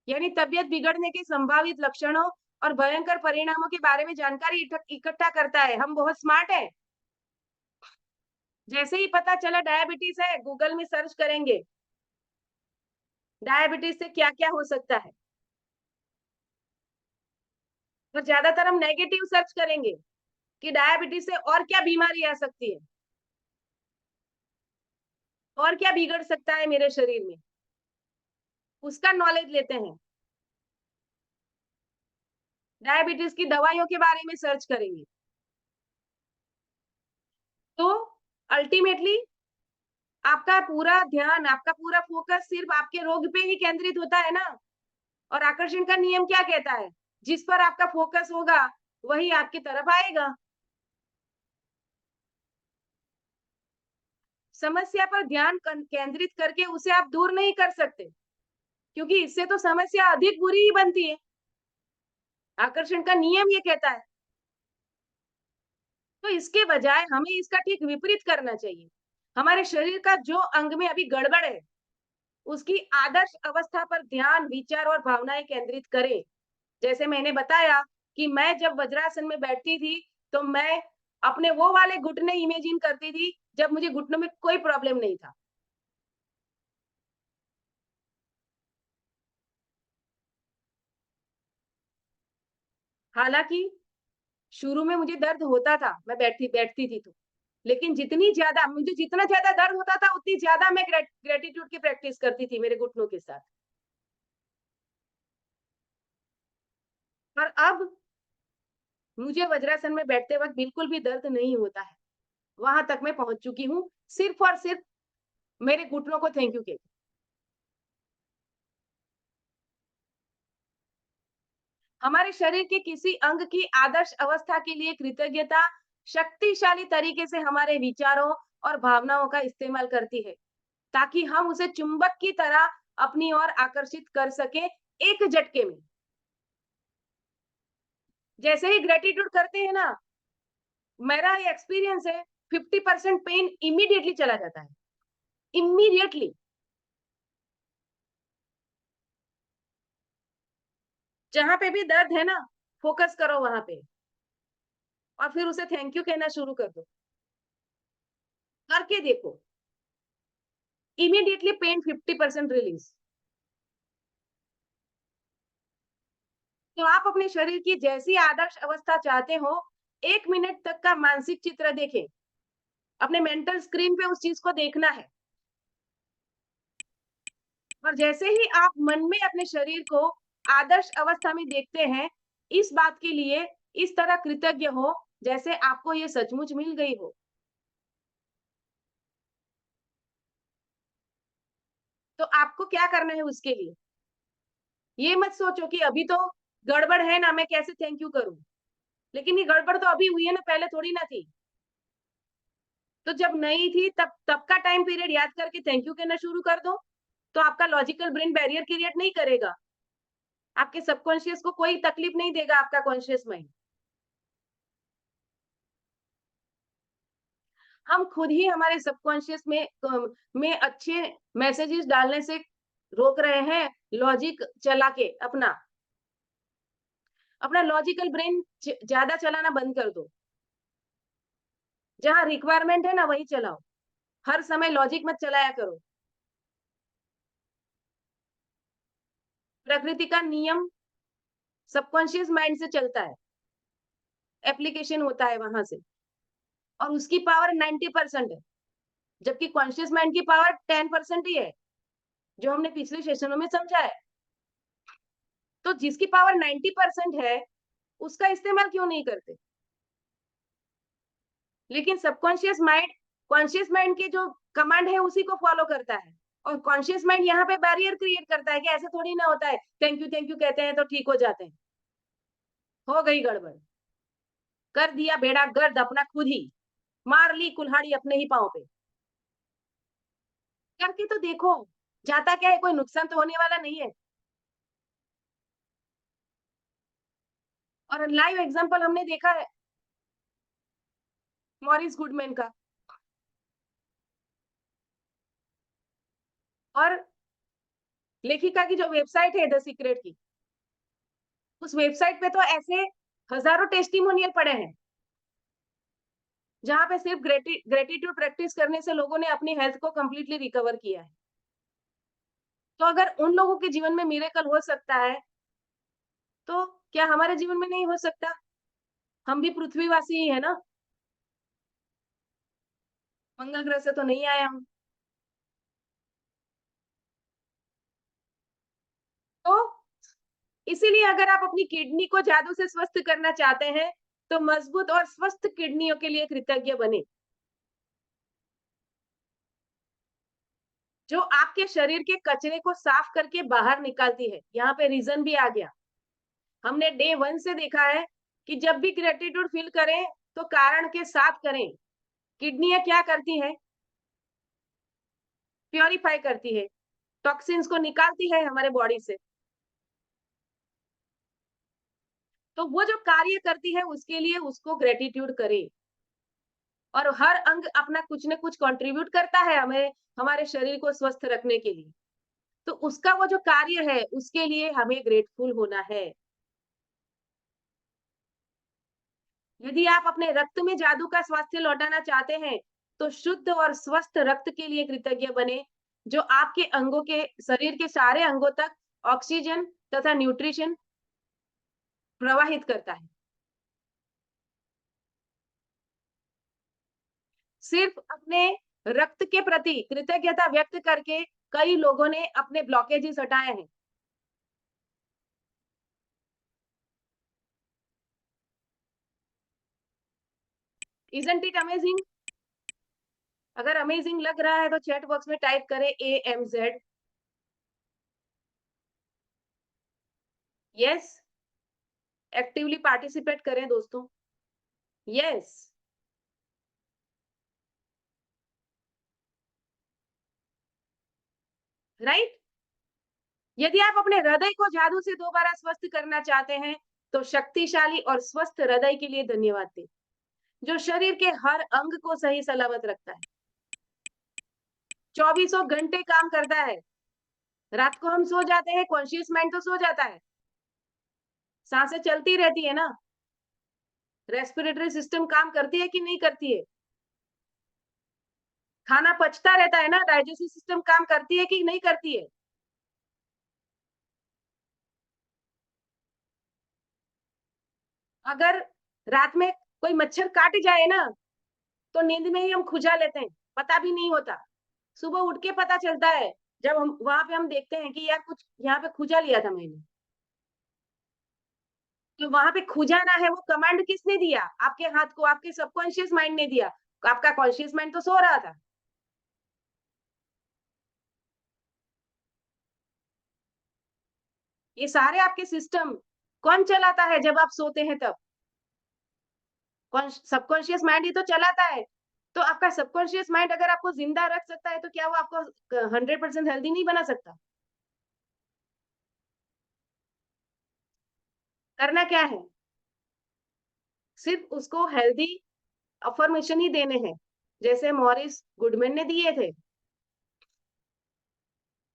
यानी तबीयत बिगड़ने के संभावित लक्षणों और भयंकर परिणामों के बारे में जानकारी इकट्ठा करता है। हम बहुत स्मार्ट हैं। जैसे ही पता चला डायबिटीज है, गूगल में सर्च करेंगे, डायबिटीज से क्या-क्या हो सकता है। और ज्यादातर हम नेगेटिव सर्च करेंगे कि डायबिटीज से और क्या बीमारी आ सकती है, और क्या बिगड़ सकता है मेरे शरीर में, उसका नॉलेज लेते हैं। डायबिटीज की दवाइयों के बारे में सर्च करेंगे। तो अल्टीमेटली आपका पूरा ध्यान, आपका पूरा फोकस सिर्फ आपके रोग पे ही केंद्रित होता है ना। और आकर्षण का नियम क्या कहता है? जिस पर आपका फोकस होगा, वही आपकी तरफ आएगा। समस्या पर ध्यान केंद्रित करके उसे आप दूर नहीं कर सकते, क्योंकि इससे तो समस्या अधिक बुरी ही बनती है। आकर्षण का नियम ये कहता है। तो इसके बजाय हमें इसका ठीक विपरीत करना चाहिए। हमारे शरीर का जो अंग में अभी गड़बड़ है, उसकी आदर्श अवस्था पर ध्यान, विचार और भावनाएं केंद्रित करें। जैसे मैंने बताया कि मैं जब वज्रासन में बैठती थी, तो मैं अपने वो वाले घुटने इमेजिन करती थी, जब मुझे घुटनों में कोई प्रॉब्लम नहीं था। हालाँकि शुरू में मुझे दर्द होता था, मैं बैठती बैठती थी तो। लेकिन जितना ज़्यादा दर्द होता था, उतनी ज़्यादा मैं ग्रैटिट्यूड की प्रैक्टिस करती थी मेरे घुटनों के साथ। और अब मुझे वज्रासन में बैठते वक़्त बिल्कुल भी दर्द नहीं होता है। वहाँ तक मैं पहुँच चुकी हूँ, सिर्फ़ और सिर्फ़ मेरे घुटनों को थैंक यू कहके। हमारे शरीर के किसी अंग की आदर्श अवस्था के लिए कृतज्ञता शक्तिशाली तरीके से हमारे विचारों और भावनाओं का इस्तेमाल करती है, ताकि हम उसे चुंबक की तरह अपनी ओर आकर्षित कर सकें, एक झटके में। जैसे ही ग्रैटिट्यूड करते हैं ना, मेरा ये एक्सपीरियंस है, 50% पेन इमीडिएटली चला जाता है। इमीडिएटली। जहाँ पे भी दर्द है ना, फोकस करो वहाँ पे और फिर उसे थैंक यू कहना शुरू कर दो। करके देखो, इमीडिएटली पेन 50% रिलीज़। तो आप अपने शरीर की जैसी आदर्श अवस्था चाहते हो, 1 मिनट तक का मानसिक चित्र देखें। अपने मेंटल स्क्रीन पे उस चीज़ को देखना है। और जैसे ही आप मन में अपने शरीर को आदर्श अवस्था में देखते हैं, इस बात के लिए इस तरह कृतज्ञ हो, जैसे आपको ये सचमुच मिल गई हो। तो आपको क्या करना है उसके लिए? ये मत सोचो कि अभी तो गड़बड़ है ना, मैं कैसे थैंक यू करूँ? लेकिन ये गड़बड़ तो अभी हुई है ना, पहले थोड़ी ना थी। तो जब नहीं थी तब का टाइम पीरियड याद करके थैंक यू कहना शुरू कर दो, तो आपका लॉजिकल ब्रेन बैरियर क्रिएट नहीं करेगा, आपके सबकॉन्शियस को कोई तकलीफ नहीं देगा आपका कॉन्शियस माइंड। हम खुद ही हमारे सबकॉन्शियस में अच्छे मैसेजेस डालने से रोक रहे हैं, लॉजिक चला के अपना लॉजिकल ब्रेन ज्यादा चलाना बंद कर दो। जहां रिक्वायरमेंट है ना वही चलाओ, हर समय लॉजिक मत चलाया करो। प्रकृति का नियम सबकॉन्शियस माइंड से चलता है, एप्लीकेशन होता है वहां से, और उसकी पावर 90% है, जबकि कॉन्शियस माइंड की पावर 10% ही है, जो हमने पिछले सेशनों में समझा है। तो जिसकी पावर 90% है उसका इस्तेमाल क्यों नहीं करते? लेकिन सबकॉन्शियस माइंड कॉन्शियस माइंड के जो कमांड है उसी को फॉलो करता है, और कॉन्शियस माइंड यहाँ पे बैरियर क्रिएट करता है कि ऐसे थोड़ी ना होता है, थैंक यू कहते हैं तो ठीक हो जाते हैं। हो गई गड़बड़, कर दिया बेड़ा गर्द अपना खुद ही, मार ली कुल्हाड़ी अपने ही पांव पे। करके तो देखो, जाता क्या है, कोई नुकसान तो होने वाला नहीं है। और लाइव एग्जांपल हमने देखा है मॉरिस गुडमैन का, और लेखिका की जो वेबसाइट है द सीक्रेट की, उस वेबसाइट पे तो ऐसे हजारों टेस्टिमोनियल पड़े हैं जहां पे सिर्फ ग्रेटिट्यूड प्रैक्टिस करने से लोगों ने अपनी हेल्थ को कंप्लीटली रिकवर किया है। तो अगर उन लोगों के जीवन में मिरेकल हो सकता है, तो क्या हमारे जीवन में नहीं हो सकता? हम भी पृथ्वीवासी ही है ना, मंगल ग्रह से तो नहीं आए हम। तो इसीलिए अगर आप अपनी किडनी को जादू से स्वस्थ करना चाहते हैं, तो मजबूत और स्वस्थ किडनियों के लिए कृतज्ञ बने, जो आपके शरीर के कचरे को साफ करके बाहर निकालती है। यहाँ पे रीजन भी आ गया। हमने डे 1 से देखा है कि जब भी ग्रेटिट्यूड फील करें तो कारण के साथ करें। किडनियां क्या करती है? प्योरीफाई करती है, टॉक्सिन्स को निकालती है हमारे बॉडी से। तो वो जो कार्य करती है उसके लिए उसको ग्रेटिट्यूड करें, और हर अंग अपना कुछ न कुछ कंट्रीब्यूट करता है हमें, हमारे शरीर को स्वस्थ रखने के लिए। तो उसका वो जो कार्य है उसके लिए हमें ग्रेटफुल होना है। यदि आप अपने रक्त में जादू का स्वास्थ्य लौटाना चाहते हैं, तो शुद्ध और स्वस्थ रक्त के लिए कृतज्ञ बने, जो आपके अंगों के शरीर के सारे अंगों तक ऑक्सीजन तथा न्यूट्रिशन प्रवाहित करता है। सिर्फ अपने रक्त के प्रति कृतज्ञता व्यक्त करके कई लोगों ने अपने ब्लॉकेजेस हटाए हैं। Isn't it amazing? अगर अमेजिंग लग रहा है तो चैट बॉक्स में टाइप करें AMZ। यस, एक्टिवली पार्टिसिपेट करें दोस्तों। Yes, right. यदि आप अपने हृदय को जादू से दोबारा स्वस्थ करना चाहते हैं, तो शक्तिशाली और स्वस्थ हृदय के लिए धन्यवाद दें, जो शरीर के हर अंग को सही सलामत रखता है, चौबीसों घंटे काम करता है। रात को हम सो जाते हैं, कॉन्शियस माइंड तो सो जाता है, सांसें चलती रहती है ना, रेस्पिरेटरी सिस्टम काम करती है कि नहीं करती है, खाना पचता रहता है ना, डाइजेस्टिव सिस्टम काम करती है कि नहीं करती है। अगर रात में कोई मच्छर काट जाए ना, तो नींद में ही हम खुजा लेते हैं, पता भी नहीं होता। सुबह उठ के पता चलता है, जब हम वहां पे हम देखते हैं कि यार कुछ यहाँ पे खुजा लिया था मैंने। तो वहां पे खुजाना है, वो कमांड किसने दिया? आपके हाथ को आपके सबकॉन्शियस माइंड ने दिया। आपका कॉन्शियस माइंड तो सो रहा था। ये सारे आपके सिस्टम कौन चलाता है जब आप सोते हैं तब? सबकॉन्शियस माइंड ही तो चलाता है। तो आपका सबकॉन्शियस माइंड अगर आपको जिंदा रख सकता है तो क्या वो आपको 100% हेल्दी नहीं बना सकता? करना क्या है? सिर्फ उसको हेल्दी अफर्मेशन ही देने हैं, जैसे मॉरिस गुडमैन ने दिए थे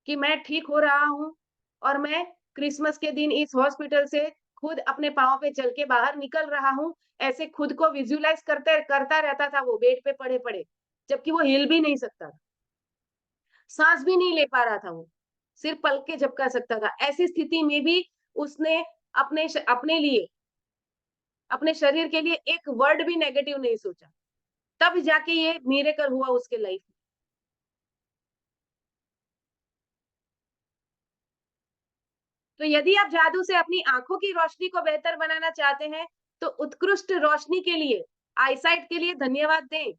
कि मैं ठीक हो रहा हूँ और मैं क्रिसमस के दिन इस हॉस्पिटल से खुद अपने पाँव पे चल के बाहर निकल रहा हूँ। ऐसे खुद को विजुअलाइज करता रहता था वो बेड पे पड़े-पड़े, जबकि वो हिल भी नहीं सकता था, साँस भी नहीं ले पा रहा था वो, सिर्फ पलक के झपका सकता था। ऐसी स्थिति में भी उसने अपने लिए, अपने शरीर के लिए एक वर्ड भी नेगेटिव नहीं सोचा। तब जाके ये मिरेकल हुआ उसके लाइफ में। तो यदि आप जादू से अपनी आँखों की रोशनी को बेहतर बनाना चाहते हैं, तो उत्कृष्ट रोशनी के लिए, आईसाइट के लिए धन्यवाद दें।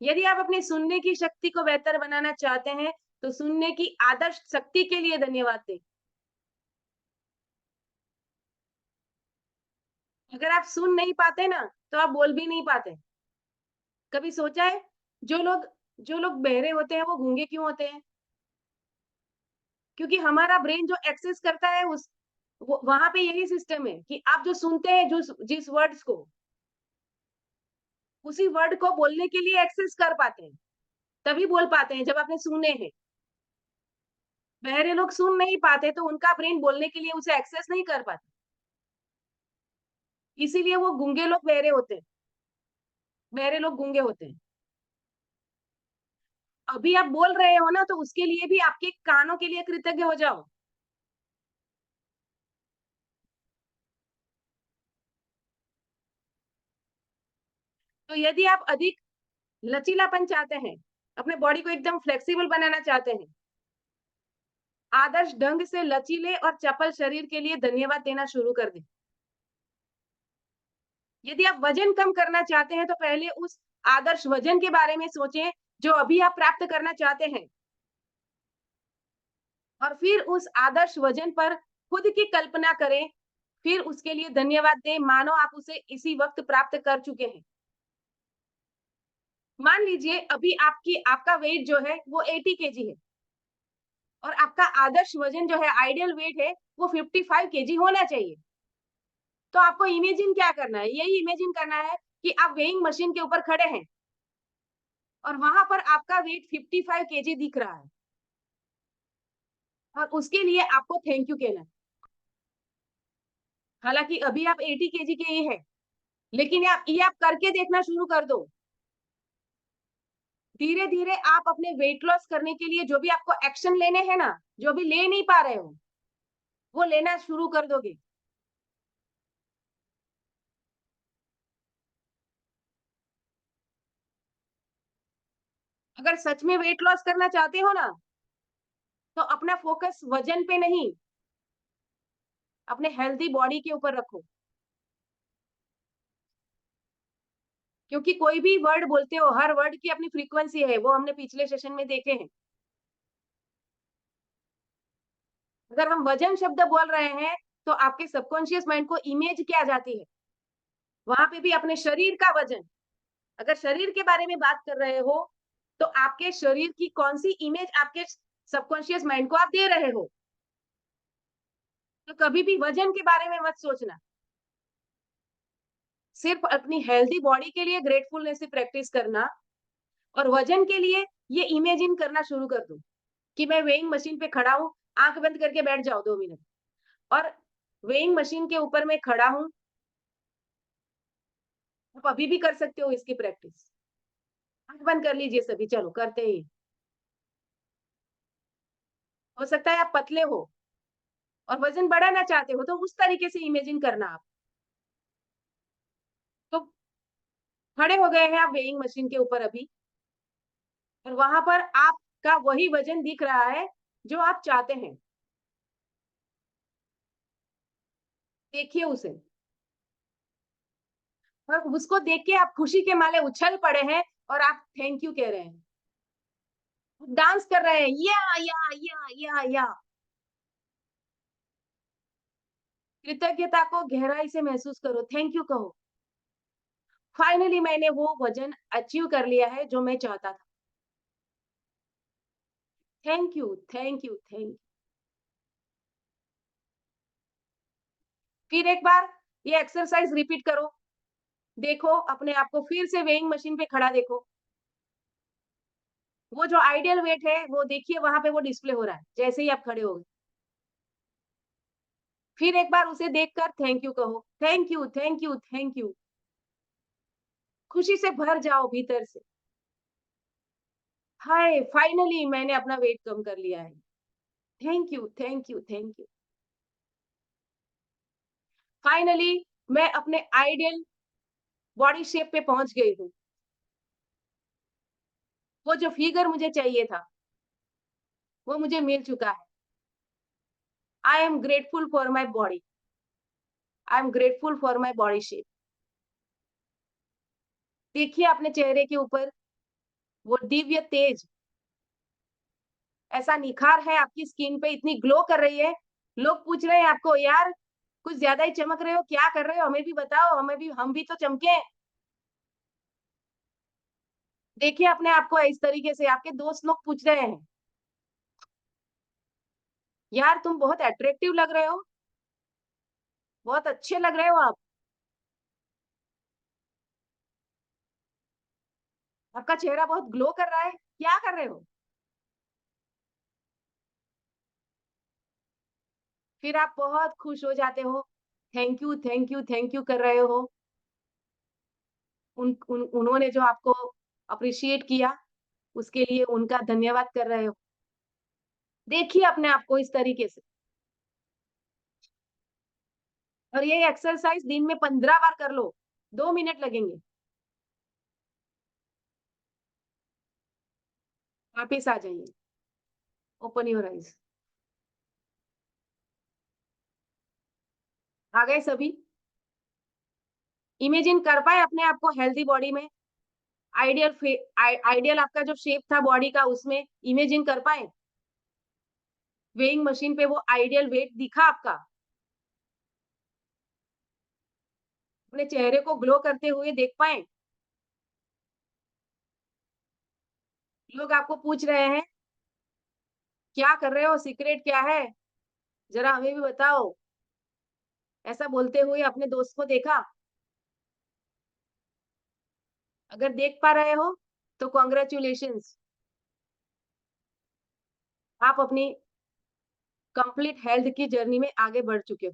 यदि आप अपनी सुनने की शक्ति को बेहतर बनाना चाहते हैं, तो सुनने की आदर्श शक्ति के लिए धन्यवाद दें। अगर आप सुन नहीं पाते ना, तो आप बोल भी नहीं पाते। कभी सोचा है, जो लोग जो लोग बहरे होते हैं, वो गूंगे क्यों होते हैं? क्योंकि हमारा ब्रेन जो एक्सेस करता है उस वो वहाँ पे यही सिस्टम है कि आप जो सुनते हैं जिस वर्ड्स को, उसी वर्ड को बोलने के लिए एक्सेस कर पाते हैं। तभी बोल पाते हैं जब आपने सुने हैं। बहरे लोग सुन नहीं पाते तो उनका ब्रेन बोलने के लिए उसे एक्सेस नहीं कर पाता। इसीलिए वो गूंगे लोग बहरे होते हैं। बहरे लोग गूंगे होते हैं। अभी आप बोल रहे हो ना तो उसके लिए भी आपके कानों के लिए कृतज्ञ हो जाओ। तो यदि आप अधिक लचीलापन चाहते हैं, अपने बॉडी को एकदम फ्लेक्सिबल बनाना चाहते हैं, आदर्श ढंग से लचीले और चपल शरीर के लिए धन्यवाद देना शुरू कर दें। यदि आप वजन कम करना चाहते हैं तो पहले उस आदर्श वजन के बारे में सोचें जो अभी आप प्राप्त करना चाहते हैं और फिर उस आदर्श वजन पर खुद की कल्पना करें, फिर उसके लिए धन्यवाद दें मानो आप उसे इसी वक्त प्राप्त कर चुके हैं। मान लीजिए अभी आपका वेट जो है वो 80 केजी है और आपका आदर्श वजन जो है आइडियल वेट है वो 55 केजी होना चाहिए। तो आपको इमेजिन क्या करना है? यही इमेजिन करना है कि आप वेइंग मशीन के ऊपर खड़े हैं और वहाँ पर आपका वेट 55 केजी दिख रहा है और उसके लिए आपको थैंक यू कहना है। हालाँकि अभी आप 80 केजी के ही हैं, लेकिन आप करके देखना शुरू कर दो। धीरे-धीरे आप अपने वेट लॉस करने के लिए जो भी आपको एक्शन लेने हैं ना, जो अभी ले नहीं पा रहे हो, वो लेना शुरू कर दोगे। अगर सच में वेट लॉस करना चाहते हो ना, तो अपना फोकस वजन पे नहीं, अपने हेल्दी बॉडी के ऊपर रखो। क्योंकि कोई भी वर्ड बोलते हो, हर वर्ड की अपनी फ्रीक्वेंसी है, वो हमने पिछले सेशन में देखे हैं। अगर हम वजन शब्द बोल रहे हैं, तो आपके सबकॉन्शियस माइंड को इमेज क्या जाती है? वहाँ पे भी अपने शरीर का वजन, अगर शरीर के बारे में बात कर रहे हो, तो आपके शरीर की कौन-सी इमेज आपके सबकॉन्शियस माइंड को आप दे रहे हो? तो कभी भी वजन के बारे में मत सोचना। सिर्फ अपनी हेल्दी बॉडी के लिए ग्रेटफुलनेस से प्रैक्टिस करना और वजन के लिए ये इमेजिन करना शुरू कर दो कि मैं वेइंग मशीन पे खड़ा हूँ, आँख बंद करके बैठ जाओ 2 मिनट और वेइंग मशीन के ऊपर मैं खड़ा हूँ, आप अभी भी कर सकते हो इसकी प्रैक्टिस। आँख बंद कर लीजिए सभी, चलो करते हैं। हो सकता है आप पतले हो और वज़न बढ़ाना चाहते हो, तो उस तरीके से इमेजिन करना आप। तो खड़े हो गए हैं आप वेइंग मशीन के ऊपर अभी और वहाँ पर आपका वही वज़न दिख रहा है, जो आप चाहते हैं। देखिए उसे और उसको देख के आप खुशी के मारे उछल पड़े हैं और आप थैंक यू कह रहे हैं। डांस कर रहे हैं, या। कृतज्ञता को गहराई से महसूस करो, थैंक यू कहो। फाइनली मैंने वो वजन अचीव कर लिया है जो मैं चाहता था। Thank you, thank you, thank. फिर एक बार ये एक्सरसाइज रिपीट करो। देखो अपने आप को फिर से वेइंग मशीन पे खड़ा देखो। वो जो आइडियल वेट है वो देखिए वहां पे वो डिस्प्ले हो रहा है जैसे ही आप खड़े हो गए। फिर एक बार उसे देखकर थैंक यू कहो। Thank you, thank you, thank you. खुशी से भर जाओ भीतर से। हाय फाइनली मैंने अपना वेट कम कर लिया है। Thank you, thank you, thank you. Finally मैं अपने आइडियल बॉडी शेप पे पहुंच गई हूँ। वो जो फिगर मुझे चाहिए था वो मुझे मिल चुका है। I am grateful for my body. I am grateful for my body shape. देखिए अपने चेहरे के ऊपर वो दिव्य तेज, ऐसा निखार है आपकी स्किन पे, इतनी ग्लो कर रही है। लोग पूछ रहे हैं आपको, यार कुछ ज्यादा ही चमक रहे हो, क्या कर रहे हो, हमें भी बताओ, हम भी तो चमके। देखिए अपने आप को इस तरीके से, आपके दोस्त लोग पूछ रहे हैं, यार तुम बहुत अट्रैक्टिव लग रहे हो, बहुत अच्छे लग रहे हो आप, आपका चेहरा बहुत ग्लो कर रहा है, क्या कर रहे हो? फिर आप बहुत खुश हो जाते हो, thank you, thank you, thank you कर रहे हो। उन्होंने जो आपको अप्रिशिएट किया, उसके लिए उनका धन्यवाद कर रहे हो। देखिए अपने आप को इस तरीके से। और ये एक्सरसाइज दिन में 15 बार कर लो, 2 मिनट लगेंगे। वापिस आ जाइए। Open your eyes. आ गए सभी? इमेजिन कर पाए अपने आप को हेल्दी बॉडी में, आइडियल आपका जो शेप था बॉडी का उसमें इमेजिन कर पाए? वेइंग मशीन पे वो आइडियल वेट दिखा आपका? अपने चेहरे को ग्लो करते हुए देख पाए? लोग आपको पूछ रहे हैं, क्या कर रहे हो, सीक्रेट क्या है, जरा हमें भी बताओ। ऐसा बोलते हुए अपने दोस्त को देखा? अगर देख पा रहे हो तो कॉन्ग्रेचुलेशंस, आप अपनी कंप्लीट हेल्थ की जर्नी में आगे बढ़ चुके हो।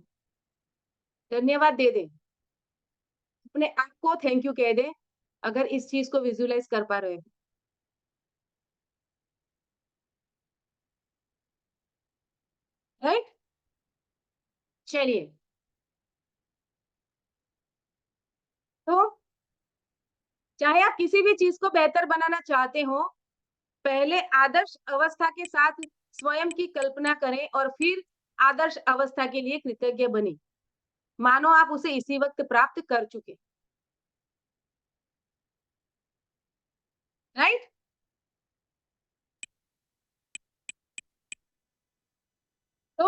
धन्यवाद दे दें, अपने आप को थैंक यू कह दें, अगर इस चीज को विजुअलाइज कर पा रहे हो। राइट? चलिए, तो चाहे आप किसी भी चीज को बेहतर बनाना चाहते हो, पहले आदर्श अवस्था के साथ स्वयं की कल्पना करें और फिर आदर्श अवस्था के लिए कृतज्ञ बने, मानो आप उसे इसी वक्त प्राप्त कर चुके। राइट? तो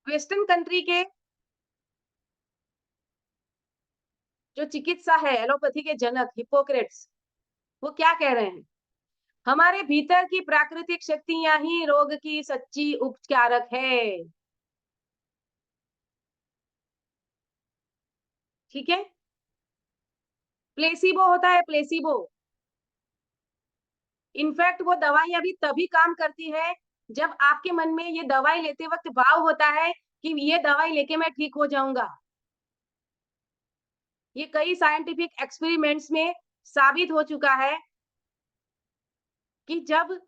वेस्टर्न कंट्री के जो चिकित्सा है, एलोपैथी के जनक हिप्पोक्रेट्स, वो क्या कह रहे हैं? हमारे भीतर की प्राकृतिक शक्तियां ही रोग की सच्ची उपचारक है। ठीक है? प्लेसिबो होता है, प्लेसिबो। इनफैक्ट वो दवाइयां भी तभी काम करती है जब आपके मन में ये दवाई लेते वक्त भाव होता है कि ये दवाई लेके मैं ठीक हो जाऊंगा। ये कई साइंटिफिक एक्सपेरिमेंट्स में साबित हो चुका है कि जब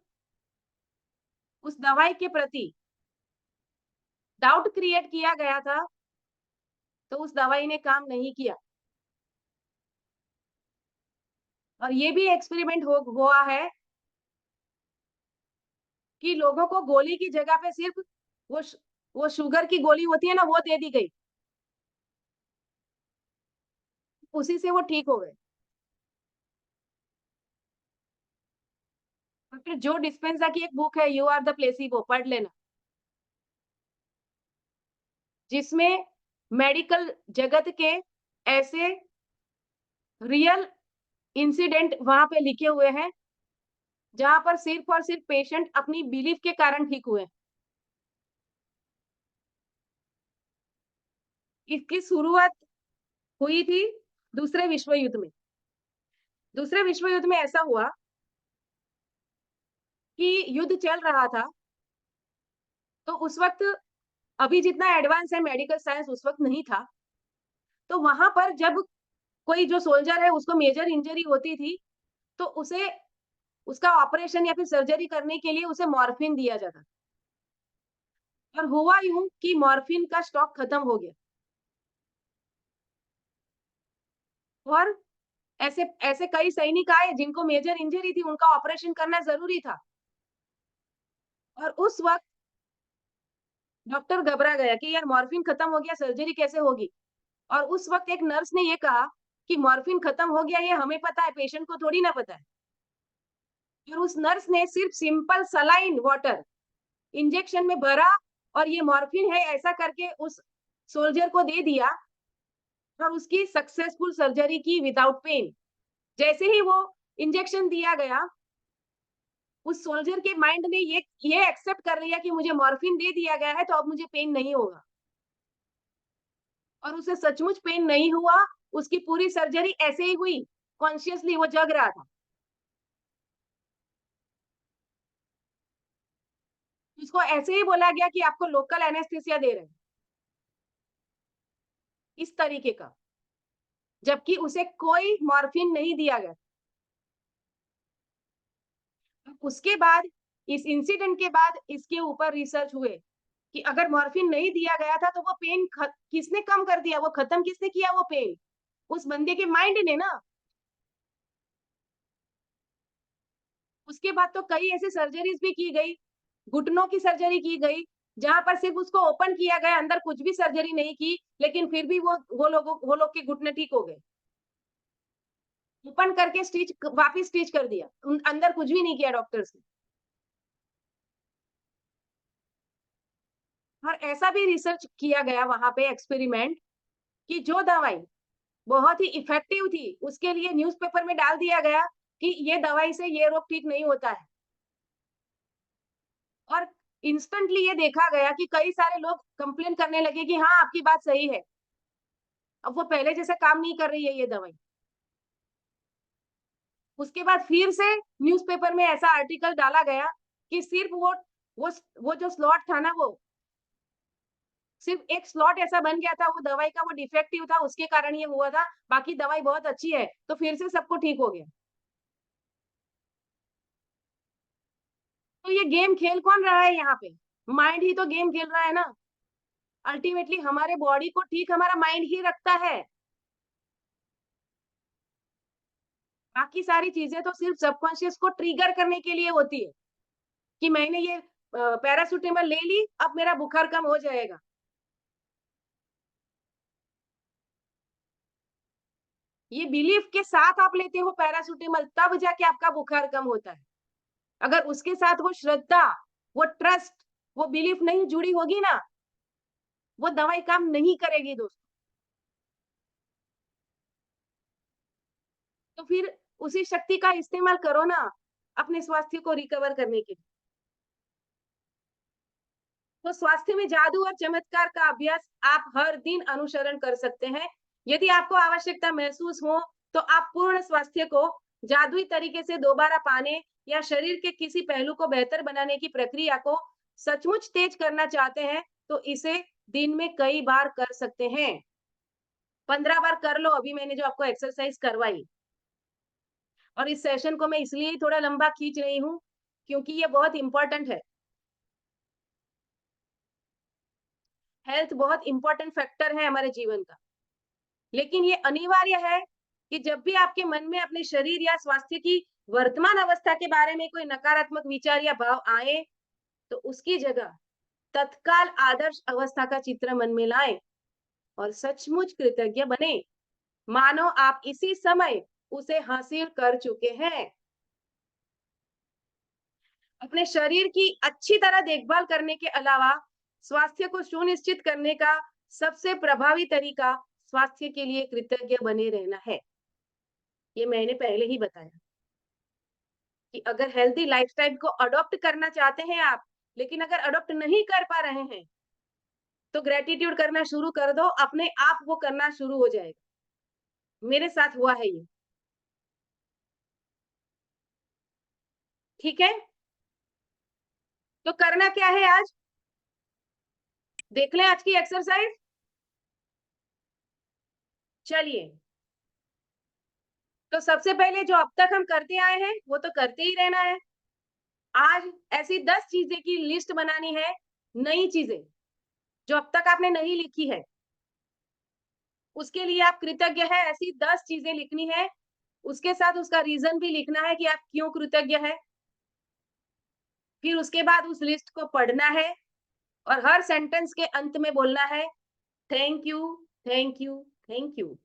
उस दवाई के प्रति डाउट क्रिएट किया गया था तो उस दवाई ने काम नहीं किया। और ये भी एक्सपेरिमेंट हुआ है कि लोगों को गोली की जगह पे सिर्फ वो वो शुगर की गोली होती है ना, वो दे दी गई, उसी से वो ठीक हो गए। डॉक्टर जो डिस्पेंजा की एक बुक है, यू आर द प्लेसिबो, पढ़ लेना। जिसमें मेडिकल जगत के ऐसे रियल इंसिडेंट वहां पे लिखे हुए हैं जहां पर सिर्फ और सिर्फ पेशेंट अपनी बिलीफ के कारण ठीक हुए। इसकी शुरुआत हुई थी दूसरे विश्व युद्ध में। दूसरे विश्व युद्ध में ऐसा हुआ कि युद्ध चल रहा था, तो उस वक्त अभी जितना एडवांस है मेडिकल साइंस उस वक्त नहीं था। तो वहां पर जब कोई जो सोल्जर है उसको मेजर इंजरी होती थी, तो उसे उसका ऑपरेशन या फिर सर्जरी करने के लिए उसे मॉर्फिन दिया जाता। और हुआ यूं कि मॉर्फिन का स्टॉक खत्म हो गया और ऐसे ऐसे कई सैनिक आए जिनको मेजर इंजरी थी, उनका ऑपरेशन करना जरूरी था। और उस वक्त डॉक्टर घबरा गया कि यार मॉर्फिन खत्म हो गया, सर्जरी कैसे होगी। और उस वक्त एक नर्स ने ये कहा कि मॉर्फिन खत्म हो गया, ये हमें पता है, पेशेंट को थोड़ी ना पता है। और उस नर्स ने सिर्फ सिंपल सलाइन वाटर इंजेक्शन में भरा और ये मॉर्फिन है ऐसा करके उस सोल्जर को दे दिया और उसकी सक्सेसफुल सर्जरी की विदाउट पेन। जैसे ही वो इंजेक्शन दिया गया, उस सोल्जर के माइंड ने ये एक्सेप्ट कर लिया कि मुझे मॉर्फिन दे दिया गया है तो अब मुझे पेन नहीं होगा। और उसे सचमुच पेन नहीं हुआ, उसकी पूरी सर्जरी ऐसे ही हुई, कॉन्शियसली वो जग रहा था। उसको ऐसे ही बोला गया कि आपको लोकल एनेस्थीसिया दे रहे हैं, इस तरीके का, जबकि उसे कोई मॉर्फिन नहीं दिया गया। उसके बाद इस इंसिडेंट के बाद इसके ऊपर रिसर्च हुए कि अगर मॉर्फिन नहीं दिया गया था तो वो पेन किसने कम कर दिया, वो खत्म किसने किया वो पेन? उस बंदे के माइंड ने ना। उसके बाद तो कई ऐसी सर्जरीज भी की गई, घुटनों की सर्जरी की गई, जहां पर सिर्फ उसको ओपन किया गया, अंदर कुछ भी सर्जरी नहीं की, लेकिन फिर भी वो लोग के घुटने ठीक हो गए। ओपन करके स्टिच वापिस स्टिच कर दिया, अंदर कुछ भी नहीं किया डॉक्टर्स ने। और ऐसा भी रिसर्च किया गया वहां पे एक्सपेरिमेंट कि जो दवाई बहुत ही इफेक्टिव थी, उसके लिए न्यूज़पेपर में डाल दिया गया कि ये दवाई से ये रोग ठीक नहीं होता है। और इंस्टेंटली ये देखा गया कि कई सारे लोग कंप्लेन करने लगे कि हाँ, आपकी बात सही है। अब वो पहले जैसे काम नहीं कर रही है ये दवाई। उसके बाद फिर से न्यूज़पेपर में ऐसा आर्टिकल डाला गया कि सिर्फ वो वो जो स्लॉट था ना, वो सिर्फ एक स्लॉट ऐसा बन गया था, वो दवाई का वो डिफेक्टिव था, उसके कारण ये हुआ था, बाकी दवाई बहुत अच्छी है, तो फिर से सबको ठीक हो गया। तो ये गेम खेल कौन रहा है यहाँ पे? माइंड ही तो गेम खेल रहा है ना। अल्टीमेटली हमारे बॉडी को ठीक हमारा माइंड ही रखता है। बाकी सारी चीजें तो सिर्फ सबकॉन्शियस को ट्रिगर करने के लिए होती है कि मैंने ये पैरासिटामोल ले ली, अब मेरा बुखार कम हो जाएगा। ये बिलीफ के साथ आप लेते हो पैरासिटामोल, तब जाके आपका बुखार कम होता है। अगर उसके साथ वो श्रद्धा, वो ट्रस्ट, वो बिलीफ नहीं जुड़ी होगी ना, वो दवाई काम नहीं करेगी दोस्तों। तो फिर उसी शक्ति का इस्तेमाल करो ना अपने स्वास्थ्य को रिकवर करने के लिए। तो स्वास्थ्य में जादू और चमत्कार का अभ्यास आप हर दिन अनुसरण कर सकते हैं। यदि आपको आवश्यकता महसूस हो, तो आप पूर्ण स्वास्थ्य को जादुई तरीके से दोबारा पाने या शरीर के किसी पहलू को बेहतर बनाने की प्रक्रिया को सचमुच तेज करना चाहते हैं, तो इसे दिन में कई बार कर सकते हैं। 15 बार कर लो, अभी मैंने जो आपको एक्सरसाइज करवाई। और इस सेशन को मैं इसलिए थोड़ा लंबा खींच रही हूँ, क्योंकि ये बहुत इंपॉर्टेंट है। हेल्थ बहुत इंपॉर्टेंट फैक्टर है हमारे जीवन का। लेकिन ये अनिवार्य है कि जब भी आपके मन में अपने शरीर या स्वास्थ्य की वर्तमान अवस्था के बारे में कोई नकारात्मक विचार या भाव आए, तो उसकी जगह तत्काल आदर्श अवस्था का चित्र मन में लाएं और सचमुच कृतज्ञ बने, मानो आप इसी समय उसे हासिल कर चुके हैं। अपने शरीर की अच्छी तरह देखभाल करने के अलावा स्वास्थ्य को सुनिश्चित करने का सबसे प्रभावी तरीका स्वास्थ्य के लिए कृतज्ञ बने रहना है। ये मैंने पहले ही बताया कि अगर हेल्दी लाइफस्टाइल को अडॉप्ट करना चाहते हैं आप, लेकिन अगर अडॉप्ट नहीं कर पा रहे हैं, तो ग्रेटिट्यूड करना शुरू कर दो, अपने आप वो करना शुरू हो जाएगा। मेरे साथ हुआ है ये। ठीक है? तो करना क्या है आज? देख लें आज की एक्सरसाइज? चलिए। तो सबसे पहले जो अब तक हम करते आए हैं, वो तो करते ही रहना है। आज ऐसी 10 चीजें की लिस्ट बनानी है, नई चीजें, जो अब तक आपने नहीं लिखी है। उसके लिए आप कृतज्ञ हैं, ऐसी 10 चीजें लिखनी है। उसके साथ उसका रीज़न भी लिखना है कि आप क्यों कृतज्ञ हैं। फिर उसके बाद उस लिस्ट को पढ़ना है और हर सेंटेंस के अंत में बोलना है, thank you, thank you, thank you.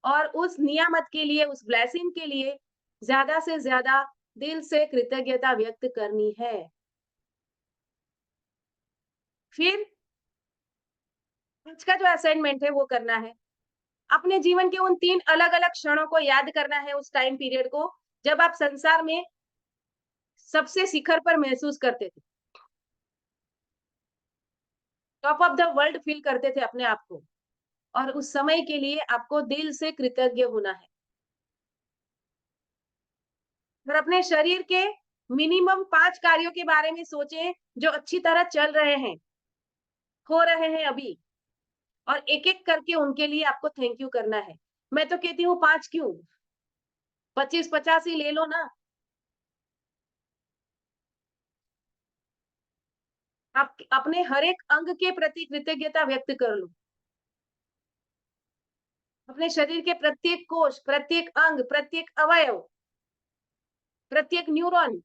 और उस नियामत के लिए, उस ब्लेसिंग के लिए ज़्यादा से ज़्यादा दिल से कृतज्ञता व्यक्त करनी है। फिर आज का जो असाइनमेंट है वो करना है। अपने जीवन के उन 3 अलग-अलग क्षणों को याद करना है, उस टाइम पीरियड को, जब आप संसार में सबसे शिखर पर महसूस करते थे। Top of the world feel करते थे अपने आप को, और उस समय के लिए आपको दिल से कृतज्ञ होना है। और अपने शरीर के मिनिमम 5 कार्यों के बारे में सोचें, जो अच्छी तरह चल रहे हैं, हो रहे हैं अभी, और एक-एक करके उनके लिए आपको थैंक यू करना है। मैं तो कहती हूँ 5 क्यों? 25-50 ही ले लो ना। आप अपने हर एक अंग के प्रति कृतज्ञता व्यक्त कर लो। अपने शरीर के प्रत्येक कोष, प्रत्येक अंग, प्रत्येक अवयव, प्रत्येक न्यूरॉन,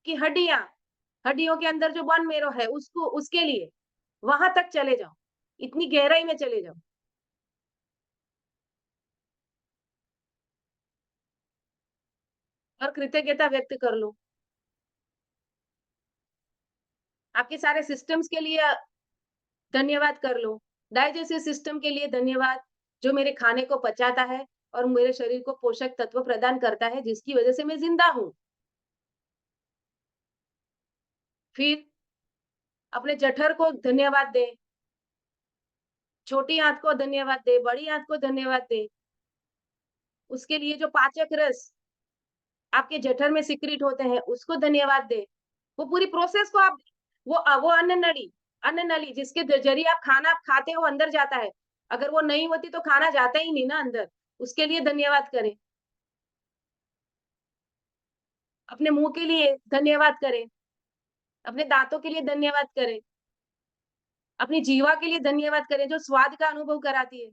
की हड्डियां, हड्डियों के अंदर जो बोन मैरो है, उसको, उसके लिए वहां तक चले जाओ, इतनी गहराई में चले जाओ और कृतज्ञता व्यक्त कर लो। आपके सारे सिस्टम्स के लिए धन्यवाद कर लो। डाइजेस्टिव सिस्टम के लिए धन्यवाद, जो मेरे खाने को पचाता है और मेरे शरीर को पोषक तत्व प्रदान करता है, जिसकी वजह से मैं जिंदा हूँ। फिर अपने जठर को धन्यवाद दे, छोटी आंत को धन्यवाद दे, बड़ी आंत को धन्यवाद दे। उसके लिए जो पाचक रस आपके जठर में सिक्रीट होते हैं, उसको धन्यवाद दे। वो पूरी प्रोसेस को आप, वो अन्न नली जिसके जरिए आप खाना खाते हो, अंदर जाता है। अगर वो नहीं होती तो खाना जाता ही नहीं ना अंदर। उसके लिए धन्यवाद करें। अपने मुंह के लिए धन्यवाद करें, अपने दांतों के लिए धन्यवाद करें, अपनी जीवा के लिए धन्यवाद करें, जो स्वाद का अनुभव कराती है।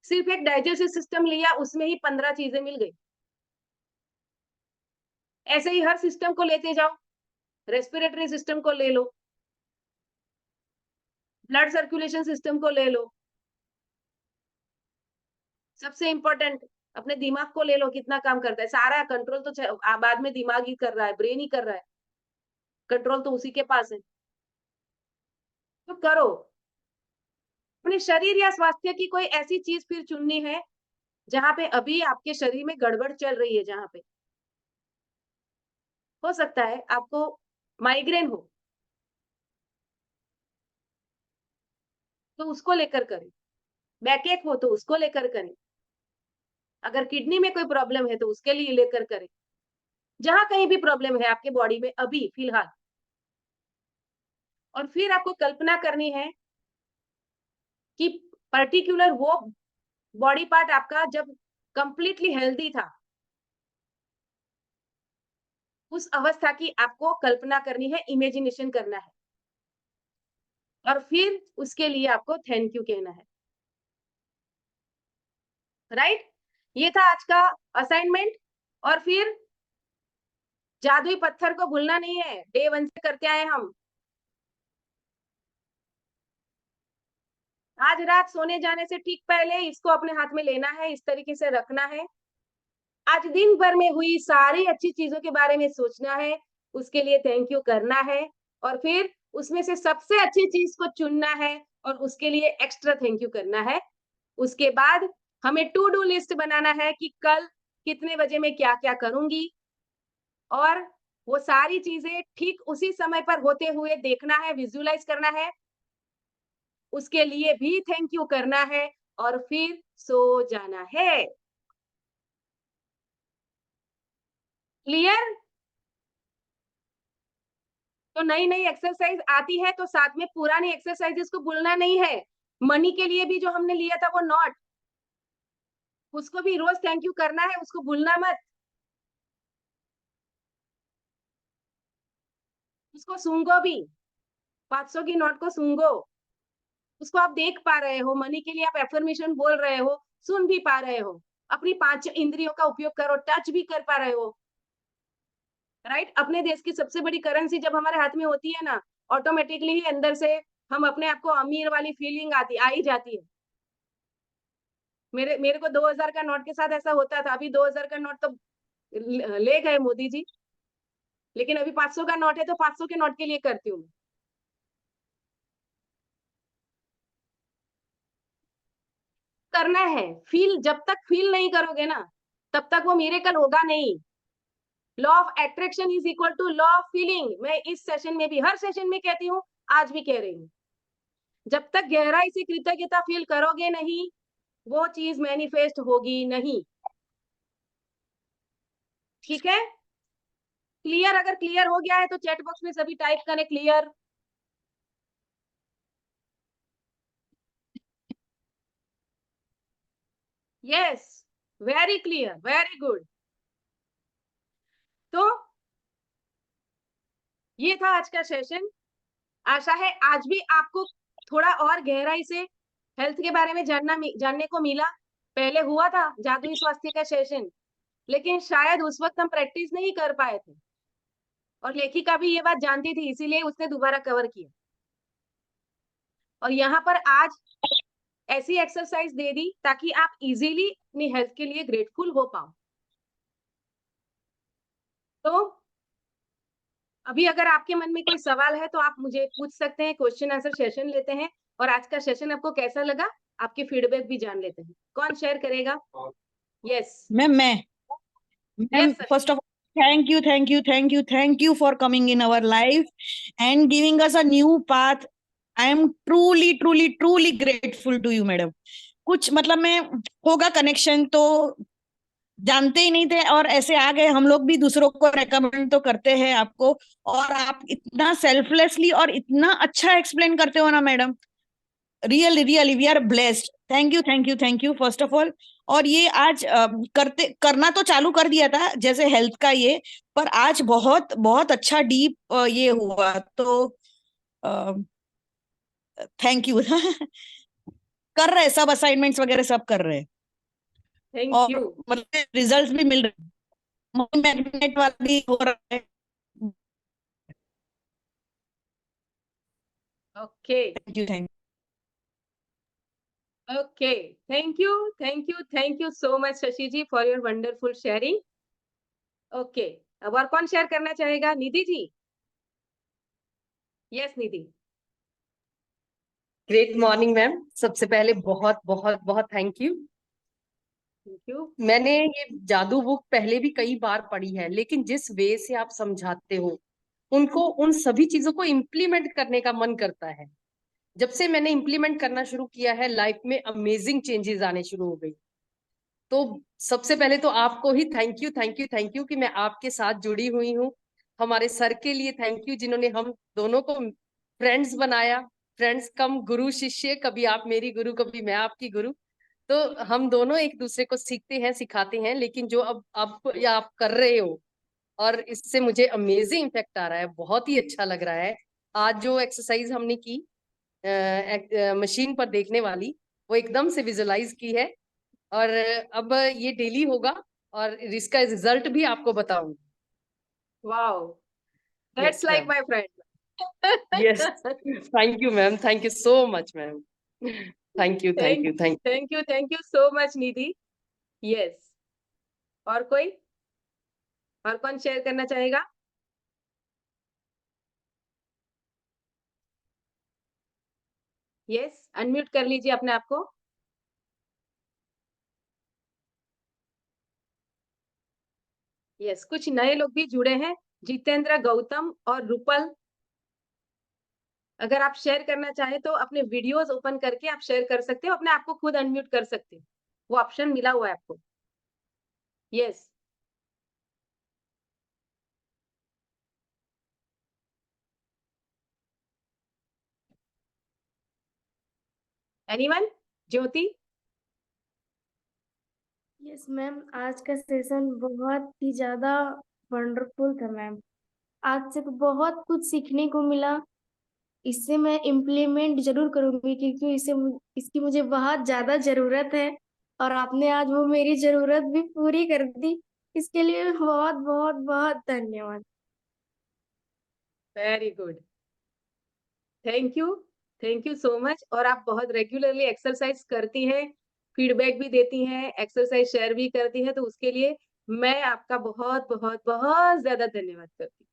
सिर्फ एक डाइजेस्टिव सिस्टम लिया, उसमें ही 15 चीजें मिल गई। ऐसे ही हर सिस्टम को लेते जाओ। रेस्पिरेटरी सिस्टम को ले लो, ब्लड सर्कुलेशन सिस्टम को ले लो, सबसे इम्पोर्टेंट अपने दिमाग को ले लो, कितना काम करता है। सारा कंट्रोल तो बाद में दिमाग ही कर रहा है, ब्रेन ही कर रहा है। कंट्रोल तो उसी के पास है। तो करो। अपने शरीर या स्वास्थ्य की कोई ऐसी चीज फिर चुननी है, जहां पे अभी आपके शरीर में गड़बड़ चल रही है। जहां पे हो सकता है आपको माइग्रेन हो, तो उसको लेकर करें। बैकएक हो तो उसको लेकर करें। अगर किडनी में कोई प्रॉब्लम है तो उसके लिए लेकर करें। जहां कहीं भी प्रॉब्लम है आपके बॉडी में अभी फिलहाल, और फिर आपको कल्पना करनी है कि पर्टिकुलर वो बॉडी पार्ट आपका जब कंप्लीटली हेल्दी था, उस अवस्था की आपको कल्पना करनी है, इमेजिनेशन करना है, और फिर उसके लिए आपको थैंक यू कहना है। राइट? ये था आज का असाइनमेंट। और फिर जादुई पत्थर को भूलना नहीं है, डे 1 से करते आए हम। आज रात सोने जाने से ठीक पहले इसको अपने हाथ में लेना है, इस तरीके से रखना है आज दिन भर में हुई सारी अच्छी चीजों के बारे में सोचना है, उसके लिए थैंक यू करना है, और फिर उसमें से सबसे अच्छी चीज को चुनना है और उसके लिए एक्स्ट्रा थैंक यू करना है। उसके बाद हमें टू डू लिस्ट बनाना है कि कल कितने बजे मैं क्या-क्या करूँगी, और वो सारी चीज़ें ठीक उसी समय पर होते हुए देखना है, विज़ुअलाइज़ करना है, उसके लिए भी थैंक यू करना है और फिर सो जाना है। क्लियर? तो नई-नई एक्सरसाइज़ आती है तो साथ में पुरानी एक्सरसाइज़ेज़ को भूलना नहीं है। मनी के लिए भी जो हमने लिया था वो नोट, उसको भी रोज़ थैंक यू करना है, उसको भूलना मत। उसको सूंघो भी, 500 की नोट को सूंघो। उसको आप देख पा रहे हो, मनी के लिए आप अफ़र्मेशन बोल रहे हो, सुन भी पा रहे हो, अपनी 5 इंद्रियों का उपयोग करो, टच भी कर पा रहे हो, राइट? अपने देश की सबसे बड़ी करेंसी जब हमारे हाथ में होती है ना, ऑटोमैटिकली ही अंदर से हम अपने आप को अमीर वाली फीलिंग आ ही जाती है। मेरे मेरे को 2000 का नोट के साथ ऐसा होता था, अभी 2000 का नोट तो ले गए मोदी जी, लेकिन अभी 500 का नोट है तो 500 के नोट के लिए करती हूँ। करना है, फ़ील जब तक फ़ील नहीं करोगे ना, तब तक वो मिरेकल होगा नहीं। Law of attraction is equal to law of feeling. मैं इस सेशन में भी, हर सेशन में कहती हूँ, आज भी कह रही हूँ। जब तक गहराई से कृतज्ञता फील करोगे नहीं, वो चीज मैनिफेस्ट होगी नहीं। ठीक है? क्लियर? अगर क्लियर हो गया है तो चैट बॉक्स में सभी टाइप करें clear. Yes, very clear, very good. तो ये था आज का सेशन। आशा है आज भी आपको थोड़ा और गहराई से हेल्थ के बारे में जानने को मिला। पहले हुआ था जादुई स्वास्थ्य का सेशन, लेकिन शायद उस वक्त हम प्रैक्टिस नहीं कर पाए थे, और लेखिका भी ये बात जानती थी, इसीलिए उसने दोबारा कवर किया। और यहाँ पर आज ऐसी एक्सरसाइज दे दी ताकि आप इजीली अपनी हेल्थ के लिए ग्रेटफुल हो पाओ। तो अभी अगर आपके मन में कोई सवाल है तो आप मुझे पूछ सकते हैं, क्वेश्चन आंसर सेशन लेते हैं, और आज का सेशन आपको कैसा लगा, आपके फीडबैक भी जान लेते हैं। कौन शेयर करेगा? यस, मैं yes sir. first of all, thank you for coming in our life and giving us a new path. I am truly grateful to you, madam. कुछ मतलब मैं होगा कनेक्शन तो जानते ही नहीं थे, और ऐसे आ गए। हम लोग भी दूसरों को रेकमेंड तो करते हैं आपको, और आप इतना सेल्फलेसली और इतना अच्छा एक्सप्लेन करते हो ना madam, really we are blessed. Thank you first of all. और ये आज करना तो चालू कर दिया था जैसे हेल्थ का ये, पर आज बहुत बहुत अच्छा डीप ये हुआ, तो थैंक यू। कर रहे सब असाइनमेंट्स वगैरह सब कर रहे हैं, थैंक और यू। मतलब रिजल्ट्स भी मिल रहे, मैग्नेट वाला भी हो रहा है। Okay, thank okay, thank you so much Shashi ji for your wonderful sharing. Okay, अब और कौन शेयर करना चाहेगा? Nidhi ji? Yes Nidhi. Great morning ma'am. सबसे पहले बहुत बहुत बहुत थैंक यू। Thank you. मैंने ये जादू बुक पहले भी कई बार पढ़ी है, लेकिन जिस वे से आप समझाते हो उनको, उन सभी चीजों को इम्प्लीमेंट करने का मन करता है। जब से मैंने इम्प्लीमेंट करना शुरू किया है, लाइफ में अमेजिंग चेंजेस आने शुरू हो गई। तो सबसे पहले तो आपको ही थैंक यू कि मैं आपके साथ जुड़ी हुई हूँ। हमारे सर के लिए थैंक यू, जिन्होंने हम दोनों को फ्रेंड्स बनाया। फ्रेंड्स कम गुरु शिष्य, कभी आप मेरी गुरु कभी मैं आपकी गुरु। तो हम दोनों एक दूसरे को सीखते हैं, सिखाते हैं। लेकिन जो अब या आप कर रहे हो, और इससे मुझे अमेजिंग इम्पैक्ट आ रहा है, बहुत ही अच्छा लग रहा है। आज जो एक्सरसाइज हमने की मशीन पर देखने वाली, वो एकदम से विजुअलाइज की है, और अब ये डेली होगा, और इसका रिजल्ट भी आपको बताऊंगी। Wow, that's yes like ma'am. My friend. Yes, thank you ma'am, thank you so much ma'am. Thank you thank you so much Nidhi. Yes, और कोई? और कौन शेयर करना चाहेगा? यस, अनम्यूट कर लीजिए अपने आप को। यस, कुछ नए लोग भी जुड़े हैं, जितेंद्र, गौतम और रूपल। अगर आप शेयर करना चाहें तो अपने वीडियोस ओपन करके आप शेयर कर सकते हो, अपने आप को खुद अनम्यूट कर सकते हो। वो ऑप्शन मिला हुआ है आपको। यस। एनीवन? ज्योति? यस मैम, आज का सेशन बहुत ही ज्यादा वंडरफुल था मैम। आज से तो बहुत कुछ सीखने को मिला। इससे मैं इम्प्लीमेंट जरूर करूंगी क्योंकि इसकी मुझे बहुत ज्यादा जरूरत है। और आपने आज वो मेरी जरूरत भी पूरी कर दी। इसके लिए बहुत बहुत बहुत धन्यवाद। Very good. Thank you so much. और आप बहुत रेगुलरली एक्सरसाइज करती हैं, फीडबैक भी देती हैं, एक्सरसाइज शेयर भी करती हैं, तो उसके लिए मैं आपका बहुत बहुत बहुत ज्यादा धन्यवाद करती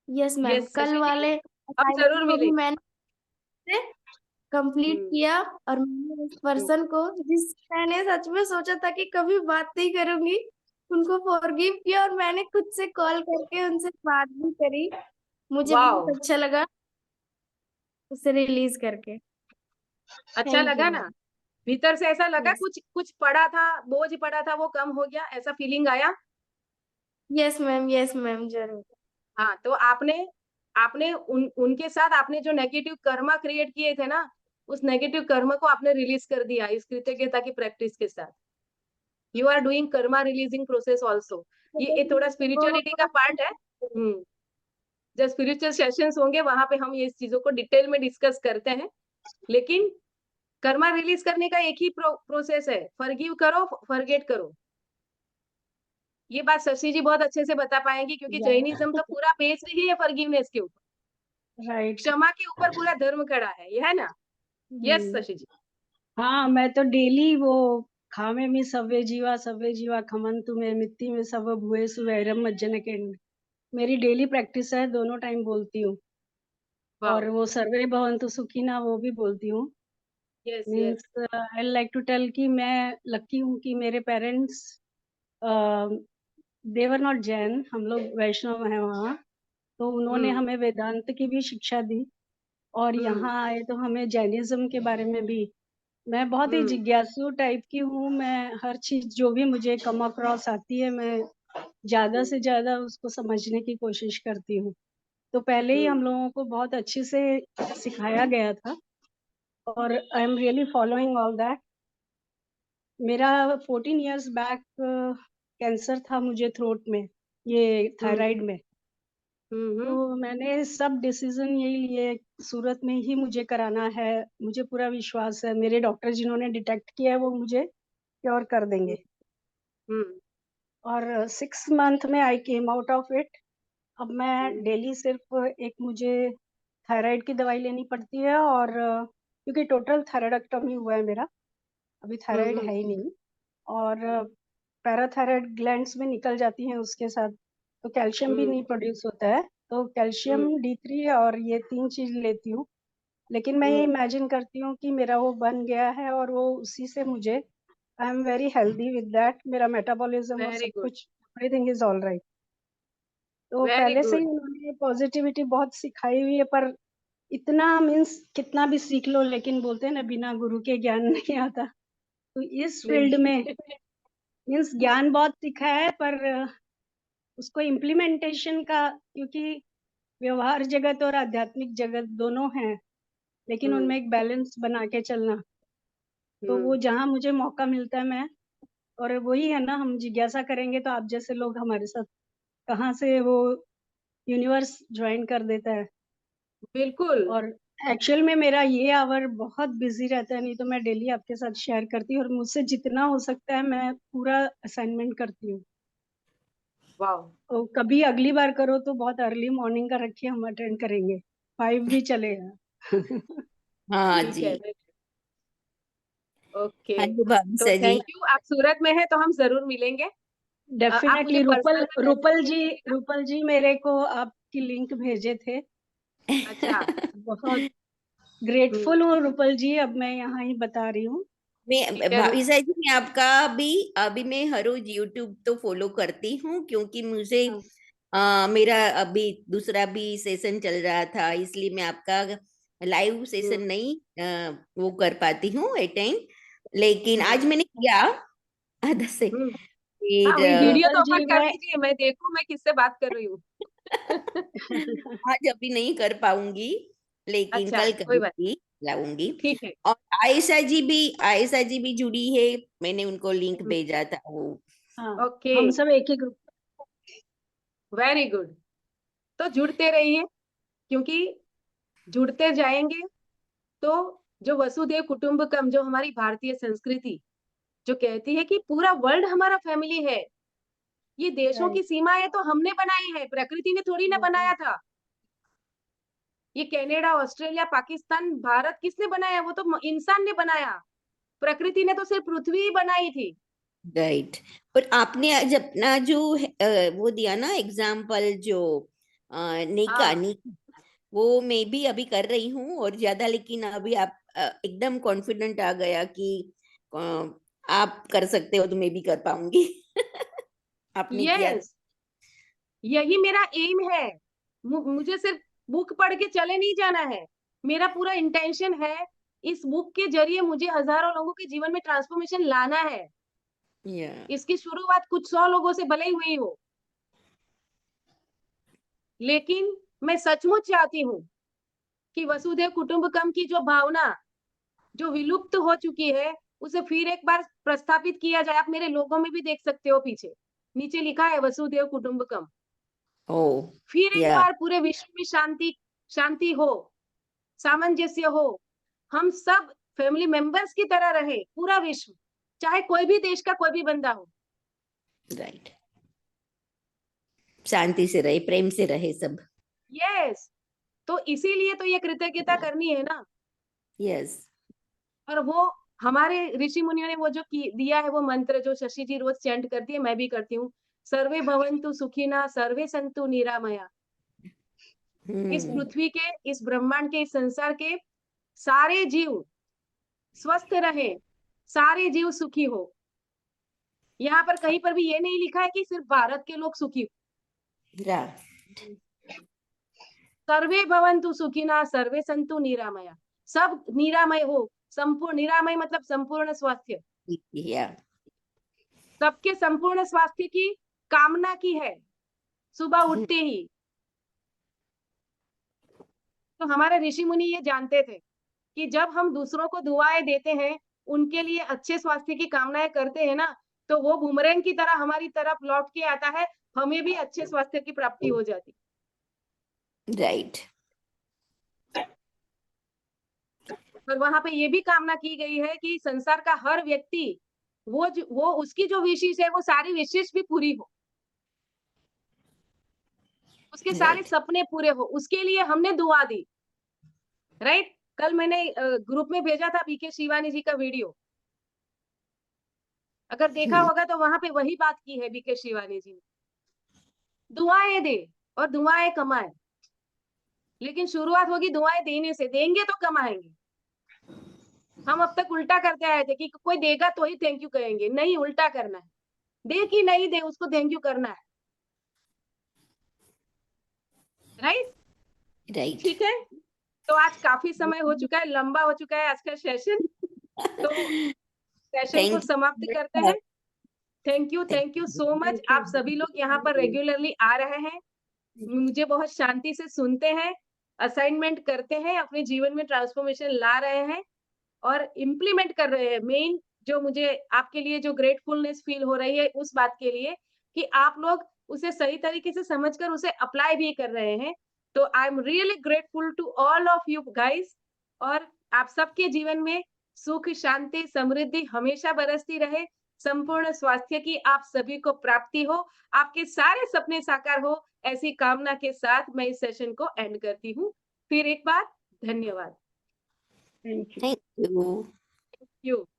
हूँ। यस मैम, यस कल शशि जी, वाले हम assignment जरूर को भी मिलेंगे। मैंने कंप्लीट हम्म, किया। और मैंने उस पर्सन को जिस मैंने सच में सोचा था कि कभी बात नहीं करूंगी, उनको फॉरगिव किया और मैंने खुद से कॉल करके उनसे बात भी करी। मुझे वाओ, बहुत अच्छा लगा उसे रिलीज करके। अच्छा थैंक यू लगा ना? मैम। भीतर से ऐसा लगा, यस कुछ कुछ पड़ा था, बोझ पड़ा था, वो कम हो गया, ऐसा फीलिंग आया? यस मैम जरूर। हाँ, तो आपने आपने उनके साथ आपने जो नेगेटिव कर्मा क्रिएट किए थे ना, उस नेगेटिव कर्म को आपने रिलीज कर दिया इस कृतज्ञता की प्रैक्टिस के साथ। You are doing karma releasing process also. ये थोड़ा स्पिरिचुअलिटी का पार्ट है। जब स्पिरिचुअल सेशंस होंगे वहां पे हम ये इस चीजों को डिटेल में डिस्कस करते हैं। लेकिन कर्मा रिलीज करने का एक ही प्रोसेस है, फॉरगिव करो, फॉरगेट करो। ये बात शशि जी बहुत अच्छे से बता पाएंगे, क्योंकि जैनिज्म का पूरा बेस ही है फॉरगिवनेस के ऊपर। राइट। क्षमा के ऊपर पूरा धर्म खड़ा है, ये है ना? यस शशि जी। हाँ, मैं तो डेली वो खामे में सव्वे जीवा खमंतु में मिट्टी में सब भुएसु वैरम मज्जन के मेरी डेली प्रैक्टिस है, दोनों टाइम बोलती हूँ। और वो सर्वे भवन्तु सुखिना वो भी बोलती हूँ। Yes yes. Means I like to tell कि मैं लकी हूँ कि मेरे पेरेंट्स देवर नॉट जैन, हम लोग वैष्णव हैं वहाँ। तो उन्होंने हमें वेदांत की भी शिक्षा दी और यहाँ आए तो हमें जैनिज्म के बारे में भी। मैं बहुत ही जिज्ञासु टाइप की हूँ। मैं हर चीज जो भी मुझे कम अक्रॉस आती है, मैं ज्यादा से ज्यादा उसको समझने की कोशिश करती हूँ। तो पहले ही हम लोगों को बहुत अच्छे से सिखाया गया था और आई am really following all that. मेरा 14 इयर्स बैक कैंसर था मुझे थ्रोट में, ये थायराइड में। तो मैंने सब डिसीजन यही लिए, सूरत में ही मुझे कराना है। मुझे पूरा विश्वास है, मेरे डॉक्टर जिन्होंने डिटेक्ट किया है वो मुझे क्योर कर देंगे। और 6 मंथ में आई केम आउट ऑफ इट। अब मैं डेली सिर्फ एक मुझे थायराइड की दवाई लेनी पड़ती है और क्योंकि टोटल थायराइडक्टोमी हुआ है मेरा, अभी थायराइड है ही नहीं। और पैराथायराइड ग्लैंड्स में निकल जाती हैं उसके साथ, तो कैल्शियम भी नहीं प्रोड्यूस होता है। तो कैल्शियम D3 और ये 3 चीज लेती हूँ। लेकिन मैं ये इमेजिन करती हूँ कि मेरा वो बन गया है और वो उसी से मुझे I am very healthy with that. मेरा मेटाबॉलिज्म और वेरी सब गुड, कुछ एवरीथिंग इज ऑल राइट। तो वेरी पहले से ही गुड। उन्होंने पॉजिटिविटी बहुत सिखाई हुई है। पर इतना मीन्स कितना भी सीख लो, लेकिन बोलते हैं ना बिना गुरु के ज्ञान नहीं आता। तो इस फील्ड में मीन्स ज्ञान बहुत सीखा है, पर उसको इम्प्लीमेंटेशन का, क्योंकि व्यवहार जगत और आध्यात्मिक जगत दोनों हैं, लेकिन उनमें एक बैलेंस बना के चलना। तो वो जहाँ मुझे मौका मिलता है मैं, और वही है ना, हम जिज्ञासा करेंगे तो आप जैसे लोग हमारे साथ कहाँ से वो यूनिवर्स ज्वाइन कर देता है। बिल्कुल। और एक्चुअल में मेरा ये आवर बहुत बिजी रहता है, नहीं तो मैं डेली आपके साथ शेयर करती हूँ और मुझसे जितना हो सकता है मैं पूरा असाइनमेंट करती हूँ। वाओ। तो कभी अगली बार करो तो बहुत अर्ली मॉर्निंग का रखिए, हम अटेंड करेंगे। 5 भी चलेगा। हाँ ठीक जी। है। ओके, हाँ जी तो भाविसा जी। Thank you. आप सूरत में हैं तो हम जरूर मिलेंगे। डेफिनेटली मुझे पर्सनल रूपल जी मेरे को आपकी लिंक भेजे थे। अच्छा बहुत ग्रेटफुल हूँ रूपल जी, अब मैं यहाँ ही बता रही हूँ। ठीक है भाविसा जी, मैं आपका अभी मैं हर रोज यूट्यूब तो फॉलो करती हूँ, क्योंकि मुझे मेरा अभी दूसरा भी सेशन चल रहा था, इसलिए मैं आपका लाइव सेशन नहीं वो कर पाती हूँ अटेंड, लेकिन आज मैंने किया आधा से हाँ, फिर वीडियो तो रूपल जी ओपन कर दीजिए, मैं देखूं मैं किससे बात कर रही हूँ। आज अभी नहीं कर पाऊंगी, लेकिन अच्छा, कल कोई बात करूंगी, लाऊंगी। ठीक है। और आयशा जी भी जुड़ी है, मैंने उनको लिंक भेजा था वो। हाँ, ओके, हम सब एक ही ग्रुप। Very good. तो जुड़ते रहिए, क्योंकि जुड़ते जाएंगे तो जो वसुधैव कुटुंबकम, जो हमारी भारतीय संस्कृति जो कहती है कि पूरा वर्ल्ड हमारा फैमिली है, ये देशों की सीमाएं तो हमने बनाई है, प्रकृति ने थोड़ी ना बनाया था। ये कनाडा, ऑस्ट्रेलिया, पाकिस्तान, भारत किसने बनाया? वो तो इंसान ने बनाया। प्रकृति ने तो सिर्फ पृथ्वी ही बनाई थी। राइट। और आपने आज अपना जो वो दिया ना एग्जाम्पल, जो नेका हाँ, नेकी, वो मैं भी अभी कर रही हूँ और ज्यादा, लेकिन अभी आप एकदम कॉन्फिडेंट आ गया कि अ, आप कर सकते हो तो मैं भी कर पाऊंगी। आपने किया। यस, यही मेरा एम है। मुझे सिर्फ बुक पढ़ के चले नहीं जाना है। मेरा पूरा इंटेंशन है, इस बुक के जरिए मुझे हजारों लोगों के जीवन में ट्रांसफॉर्मेशन लाना है। या इसकी शुरुआत कुछ 100 लोगों से भले ही हुई हो, लेकिन मैं सचमुच चाहती हूँ कि वसुधैव कुटुंबकम की जो भावना जो विलुप्त हो चुकी है, उसे फिर एक बार प्रस्थापित किया जाए। आप मेरे लोगों में भी देख सकते हो, पीछे नीचे लिखा है वसुधैव कुटुंबकम। ओ फिर एक या बार पूरे विश्व में शांति शांति हो, सामंजस्य हो, हम सब फैमिली मेंबर्स की तरह रहे, पूरा विश्व, चाहे कोई भी देश का कोई भी बंदा हो। राइट, शांति से रहे, प्रेम से रहे सब। यस, तो इसीलिए तो ये कृतज्ञता करनी है ना। यस। और वो हमारे ऋषि मुनियों ने वो जो दिया है, वो मंत्र जो शशि जी रोज चैंट करती है, मैं भी करती हूँ। सर्वे भवन्तु सुखिना, सर्वे संतु निरामया। इस पृथ्वी के, इस ब्रह्मांड के, इस संसार के सारे जीव स्वस्थ रहे, सारे जीव सुखी हो। यहाँ पर कहीं पर भी ये नहीं लिखा है कि सिर्फ भारत के लोग सुखी हो। सर्वे भवन्तु सुखिना, सर्वे संतु निरामया, सब निरामय हो। संपूर्ण निरामय मतलब संपूर्ण स्वास्थ्य। या सबके संपूर्ण स्वास्थ्य की कामना की है सुबह उठते ही। तो हमारे ऋषि मुनि ये जानते थे कि जब हम दूसरों को दुआएं देते हैं, उनके लिए अच्छे स्वास्थ्य की कामनाएं करते हैं ना, तो वो बूमरैंग की तरह हमारी तरफ लौट के आता है, हमें भी अच्छे स्वास्थ्य की प्राप्ति हो जाती। राइट। और वहां पे ये भी कामना की गई है कि संसार का हर व्यक्ति, वो उसकी जो विशेष है, वो सारी विशेष भी पूरी हो, उसके सारे राइट। सपने पूरे हो, उसके लिए हमने दुआ दी। राइट, कल मैंने ग्रुप में भेजा था बीके शिवानी जी का वीडियो, अगर देखा होगा तो वहां पे वही बात की है बीके शिवानी जी ने। दुआएं दे और दुआएं कमाए, लेकिन शुरुआत होगी दुआएं देने से, देंगे तो कमाएंगे। हम अब तक उल्टा करते आए थे कि कोई देगा तो ही थैंक यू कहेंगे, नहीं, उल्टा करना है। दे कि नहीं दे, उसको थैंक यू करना है। Right, right. ठीक है। तो आज काफी समय हो चुका है, लंबा हो चुका है आज का सेशन, तो सेशन को थैंक समाप्त करते यू। हैं। Thank you so much. आप सभी लोग यहाँ पर रेगुलरली आ रहे हैं, मुझे बहुत शांति से सुनते हैं, असाइनमेंट करते हैं, अपने जीवन में ट्रांसफॉर्मेशन ला रहे हैं और इम्प्लीमेंट कर रहे हैं। मेन जो मुझे आपके लिए जो ग्रेटफुलनेस फील हो रही है, उस बात के लिए कि आप लोग उसे सही तरीके से समझकर उसे अप्लाई भी कर रहे हैं। तो I am really grateful to all of you guys. और आप सबके जीवन में सुख, शांति, समृद्धि हमेशा बरसती रहे, संपूर्ण स्वास्थ्य की आप सभी को प्राप्ति हो, आपके सारे सपने साकार हो, ऐसी कामना के साथ मैं इस सेशन को एंड करती हूँ। फिर एक बार धन्यवाद। Thank you. Thank you. You